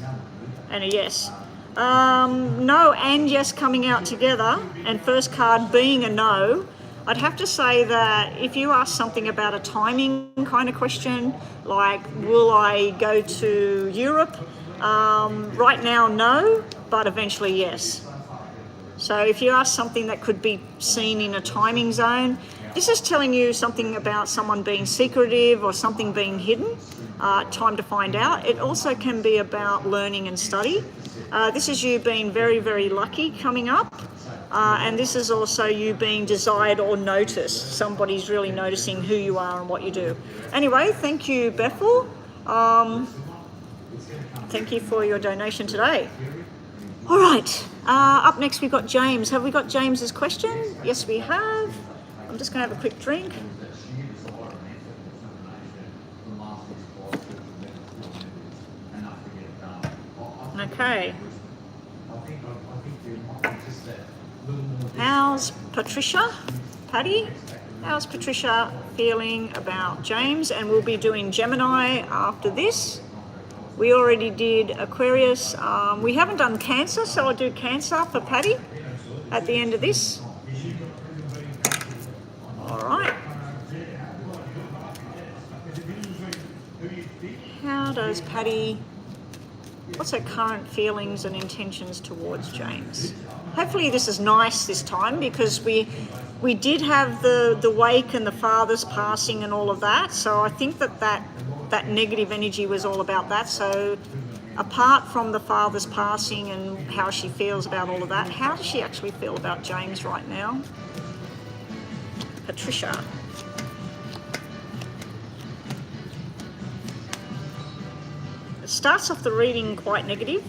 and a yes. No and yes coming out together, and first card being a no. I'd have to say that if you ask something about a timing kind of question, like will I go to Europe? Right now, no, but eventually, yes. So if you ask something that could be seen in a timing zone, this is telling you something about someone being secretive or something being hidden. Time to find out. It also can be about learning and study. This is you being very, very lucky coming up. And this is also you being desired or noticed. Somebody's really noticing who you are and what you do. Anyway, thank you, Bethel. Thank you for your donation today. All right, up next we've got James. Have we got James's question? Yes, we have. I'm just going to have a quick drink. Okay. How's Patricia? Patty? How's Patricia feeling about James? And we'll be doing Gemini after this. We already did Aquarius. We haven't done Cancer, so I'll do Cancer for Patty at the end of this. All right. How does Patty, what's her current feelings and intentions towards James? Hopefully this is nice this time, because we did have the wake and the father's passing and all of that. So I think that negative energy was all about that. So apart from the father's passing and how she feels about all of that, how does she actually feel about James right now? Patricia. It starts off the reading quite negative.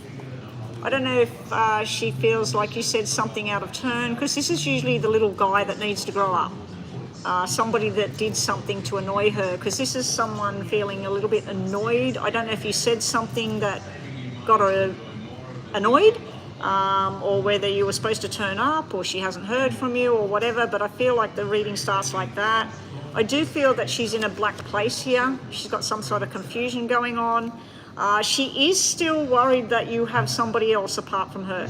I don't know if she feels like you said something out of turn, because this is usually the little guy that needs to grow up. Somebody that did something to annoy her, because this is someone feeling a little bit annoyed. I don't know if you said something that got her annoyed, or whether you were supposed to turn up, or she hasn't heard from you, or whatever, but I feel like the reading starts like that. I do feel that she's in a black place here. She's got some sort of confusion going on. She is still worried that you have somebody else apart from her,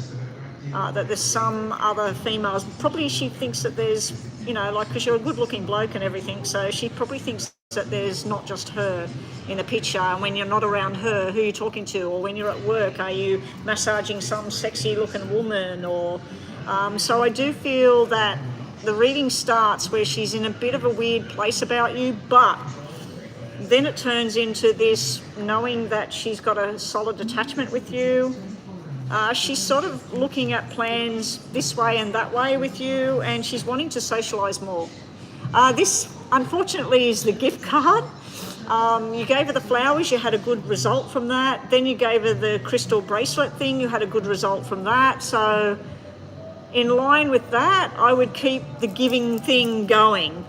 that there's some other females. Probably she thinks that there's, you know, like, because you're a good looking bloke and everything, so she probably thinks that there's not just her in the picture. And when you're not around her, who are you talking to? Or when you're at work, are you massaging some sexy looking woman? Or so I do feel that the reading starts where she's in a bit of a weird place about you, but then it turns into this knowing that she's got a solid attachment with you. She's sort of looking at plans this way and that way with you, and she's wanting to socialise more. This, unfortunately, is the gift card. You gave her the flowers, you had a good result from that. Then you gave her the crystal bracelet thing, you had a good result from that. So in line with that, I would keep the giving thing going.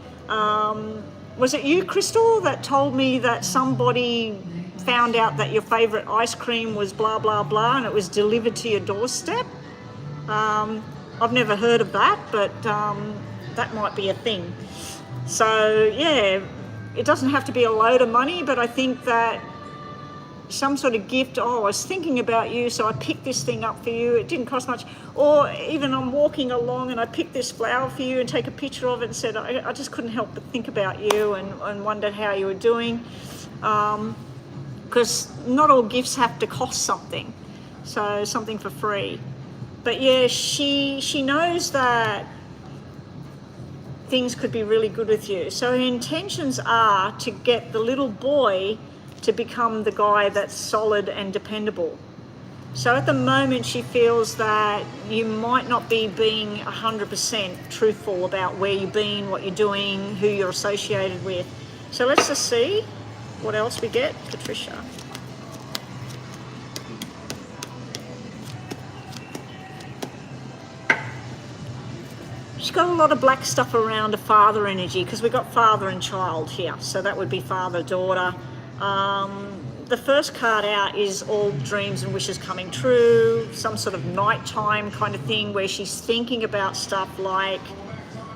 Was it you, Crystal, that told me that somebody found out that your favourite ice cream was blah, blah, blah, and it was delivered to your doorstep? I've never heard of that, but that might be a thing. So, yeah, it doesn't have to be a load of money, but I think that some sort of gift, oh, I was thinking about you, so I picked this thing up for you. It didn't cost much. Or even I'm walking along and I picked this flower for you and take a picture of it and said, I just couldn't help but think about you and wondered how you were doing. Because not all gifts have to cost something. So something for free. But yeah, she knows that things could be really good with you. So her intentions are to get the little boy to become the guy that's solid and dependable. So at the moment she feels that you might not be being 100% truthful about where you've been, what you're doing, who you're associated with. So let's just see what else we get. Patricia. She's got a lot of black stuff around a father energy, because we've got father and child here. So that would be father-daughter. The first card out is all dreams and wishes coming true, some sort of nighttime kind of thing where she's thinking about stuff like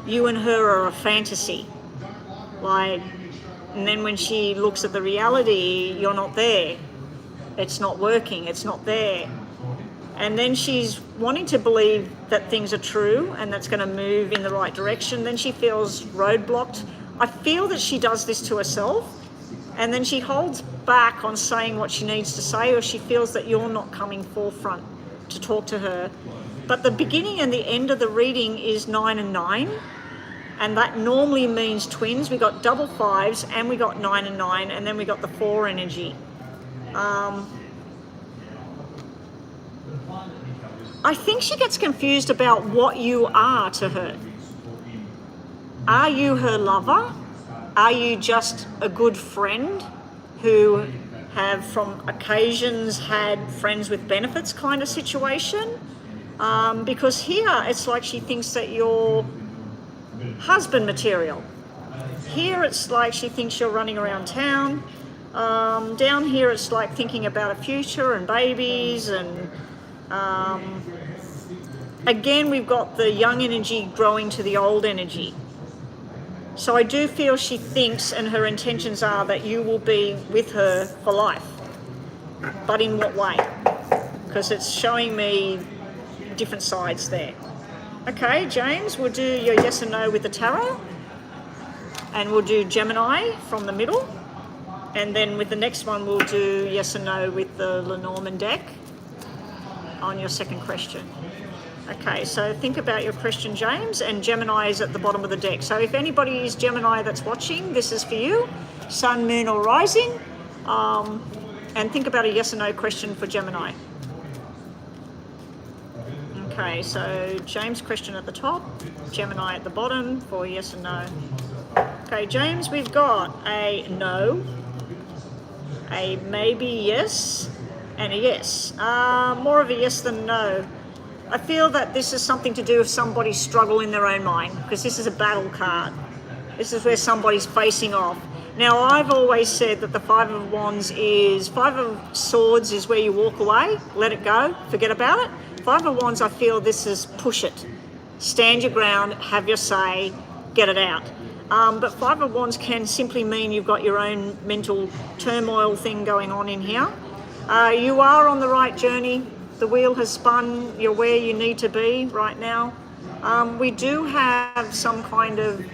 you and her are a fantasy. Like, and then when she looks at the reality, you're not there. It's not working, it's not there. And then she's wanting to believe that things are true and that's going to move in the right direction. Then she feels roadblocked. I feel that she does this to herself. And then she holds back on saying what she needs to say, or she feels that you're not coming forefront to talk to her. But the beginning and the end of the reading is 9 and 9. And that normally means twins. We got double fives and we got 9 and 9, and then we got the 4 energy. I think she gets confused about what you are to her. Are you her lover? Are you just a good friend who have from occasions had friends with benefits kind of situation? Because here it's like she thinks that you're husband material. Here it's like she thinks you're running around town. Down here it's like thinking about a future and babies, and again we've got the young energy growing to the old energy. So I do feel she thinks, and her intentions are, that you will be with her for life. But in what way? Because it's showing me different sides there. Okay, James, we'll do your yes and no with the tarot. And we'll do Gemini from the middle. And then with the next one, we'll do yes and no with the Lenormand deck on your second question. Okay, so think about your question, James, and Gemini is at the bottom of the deck. So if anybody is Gemini that's watching, this is for you, Sun, Moon or Rising. And think about a yes or no question for Gemini. Okay, so James' question at the top, Gemini at the bottom for yes and no. Okay, James, we've got a no, a maybe yes, and a yes. More of a yes than no. I feel that this is something to do with somebody's struggle in their own mind, because this is a battle card. This is where somebody's facing off. Now, I've always said that the Five of Swords is where you walk away, let it go, forget about it. Five of Wands, I feel this is push it. Stand your ground, have your say, get it out. But Five of Wands can simply mean you've got your own mental turmoil thing going on in here. You are on the right journey. The wheel has spun. You're where you need to be right now. We do have some kind of,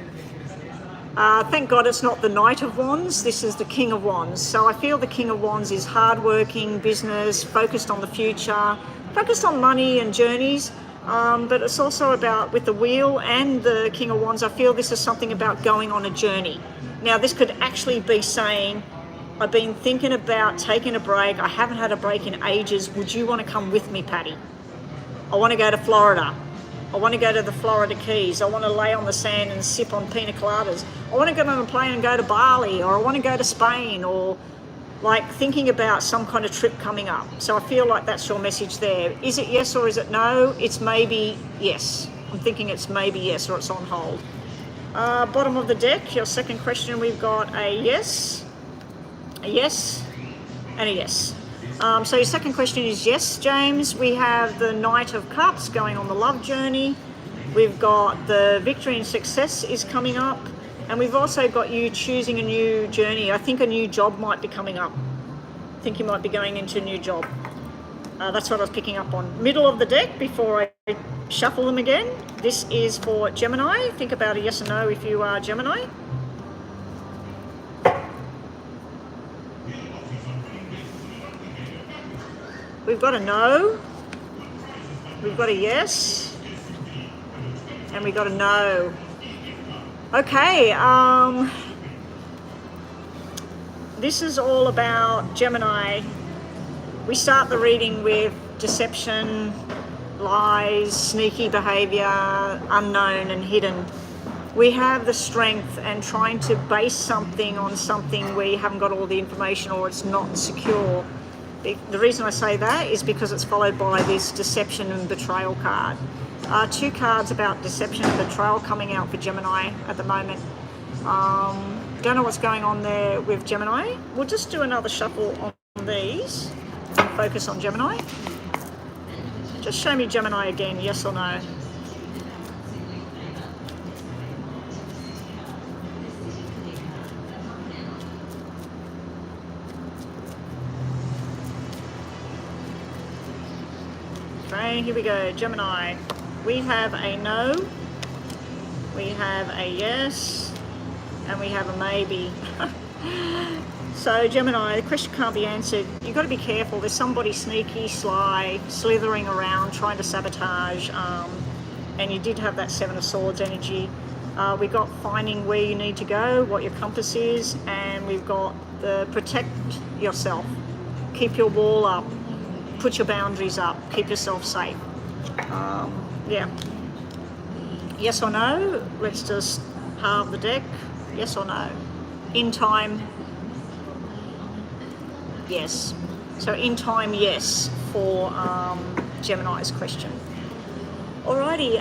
thank God it's not the Knight of Wands, this is the King of Wands. So I feel the King of Wands is hardworking, business, focused on the future, focused on money and journeys. But it's also about, with the wheel and the King of Wands, I feel this is something about going on a journey. Now, this could actually be saying, I've been thinking about taking a break. I haven't had a break in ages. Would you want to come with me, Patty? I want to go to Florida. I want to go to the Florida Keys. I want to lay on the sand and sip on pina coladas. I want to get on a plane and go to Bali, or I want to go to Spain, or like thinking about some kind of trip coming up. So I feel like that's your message there. Is it yes or is it no? It's maybe yes. I'm thinking it's maybe yes, or it's on hold. Bottom of the deck, your second question, we've got a yes, and a yes. So your second question is yes, James. We have the Knight of Cups going on the love journey. We've got the victory and success is coming up. And we've also got you choosing a new journey. I think a new job might be coming up. I think you might be going into a new job. That's what I was picking up on. Middle of the deck, before I shuffle them again, this is for Gemini. Think about a yes or no if you are Gemini. We've got a no, we've got a yes, and we've got a no. Okay, this is all about Gemini. We start the reading with deception, lies, sneaky behavior, unknown and hidden. We have the strength and trying to base something on something where you haven't got all the information or it's not secure. The reason I say that is because it's followed by this deception and betrayal card. Two cards about deception and betrayal coming out for Gemini at the moment. Don't know what's going on there with Gemini. We'll just do another shuffle on these and focus on Gemini. Just show me Gemini again, yes or no. Okay, here we go, Gemini. We have a no, we have a yes, and we have a maybe. So Gemini, the question can't be answered. You've got to be careful. There's somebody sneaky, sly, slithering around, trying to sabotage, and you did have that Seven of Swords energy. We got finding where you need to go, what your compass is, and we've got the protect yourself, keep your wall up, put your boundaries up, keep yourself safe. Yeah. Yes or no? Let's just halve the deck. Yes or no? In time, yes. So in time, yes, for Gemini's question. Alrighty.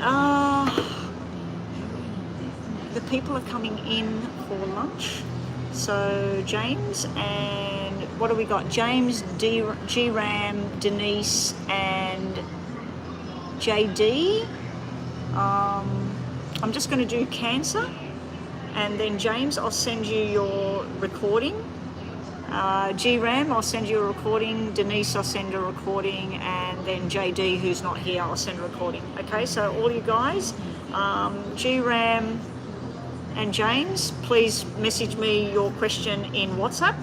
The people are coming in for lunch. So James, and what do we got? James, G-Ram, Denise, and JD. I'm just going to do Cancer, and then James, I'll send you your recording. G-Ram, I'll send you a recording. Denise, I'll send a recording, and then JD, who's not here, I'll send a recording. Okay, so all you guys, G-Ram and James, please message me your question in WhatsApp.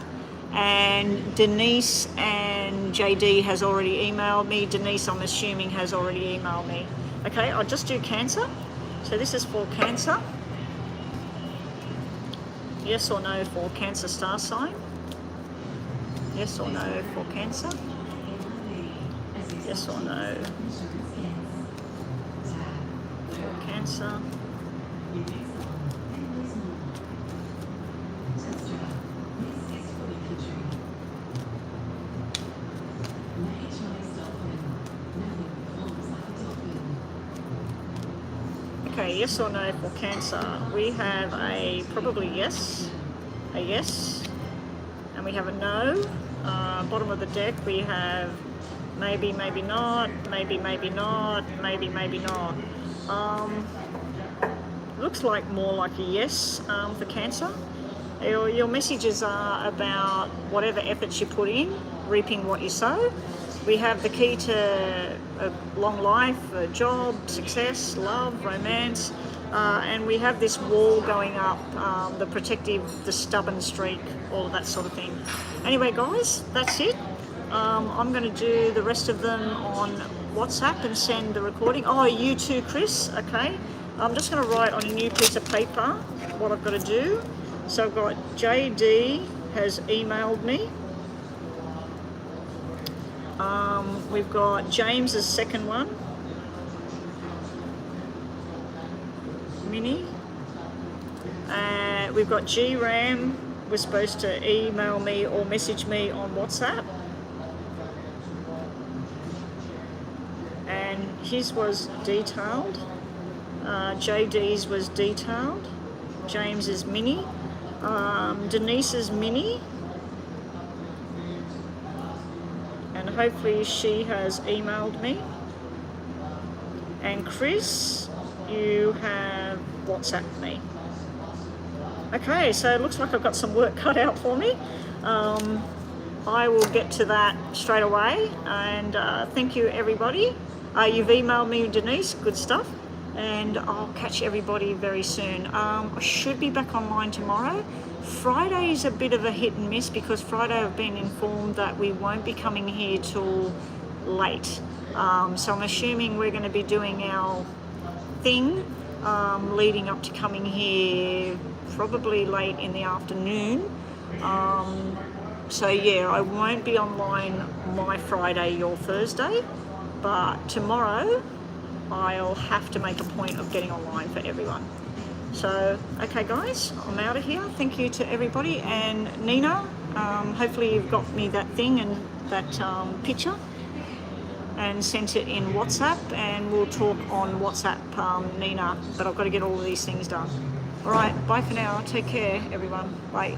And Denise and JD has already emailed me. Denise, I'm assuming, has already emailed me. Okay, I'll just do Cancer. So this is for Cancer. Yes or no for Cancer star sign? Yes or no for Cancer? Yes or no for Cancer? Okay, yes or no for Cancer? We have a probably yes, a yes, and we have a no. Bottom of the deck we have maybe, maybe not, maybe, maybe not, maybe, maybe not. Looks like more like a yes for Cancer. Your messages are about whatever efforts you put in, reaping what you sow. We have the key to a long life, a job, success, love, romance, and we have this wall going up, the protective, the stubborn streak, all of that sort of thing. Anyway, guys, that's it. I'm going to do the rest of them on WhatsApp and send the recording. Oh, you too, Chris. Okay. I'm just going to write on a new piece of paper what I've got to do. So I've got JD has emailed me. We've got James's second one, Minnie. We've got G-Ram was supposed to email me or message me on WhatsApp, and his was detailed. JD's was detailed. James's Minnie. Denise's Minnie. And hopefully she has emailed me. And Chris, you have WhatsApped me. Okay, so it looks like I've got some work cut out for me. I will get to that straight away. And thank you, everybody. You've emailed me, Denise. Good stuff. And I'll catch everybody very soon. I should be back online tomorrow. Friday is a bit of a hit and miss because Friday I've been informed that we won't be coming here till late. So I'm assuming we're going to be doing our thing leading up to coming here probably late in the afternoon. So yeah, I won't be online my Friday, your Thursday, but tomorrow I'll have to make a point of getting online for everyone. So, okay guys, I'm out of here. Thank you to everybody. And Nina, hopefully you've got me that thing and that picture and sent it in WhatsApp, and we'll talk on WhatsApp, Nina, but I've got to get all of these things done. All right, bye for now. Take care, everyone. Bye.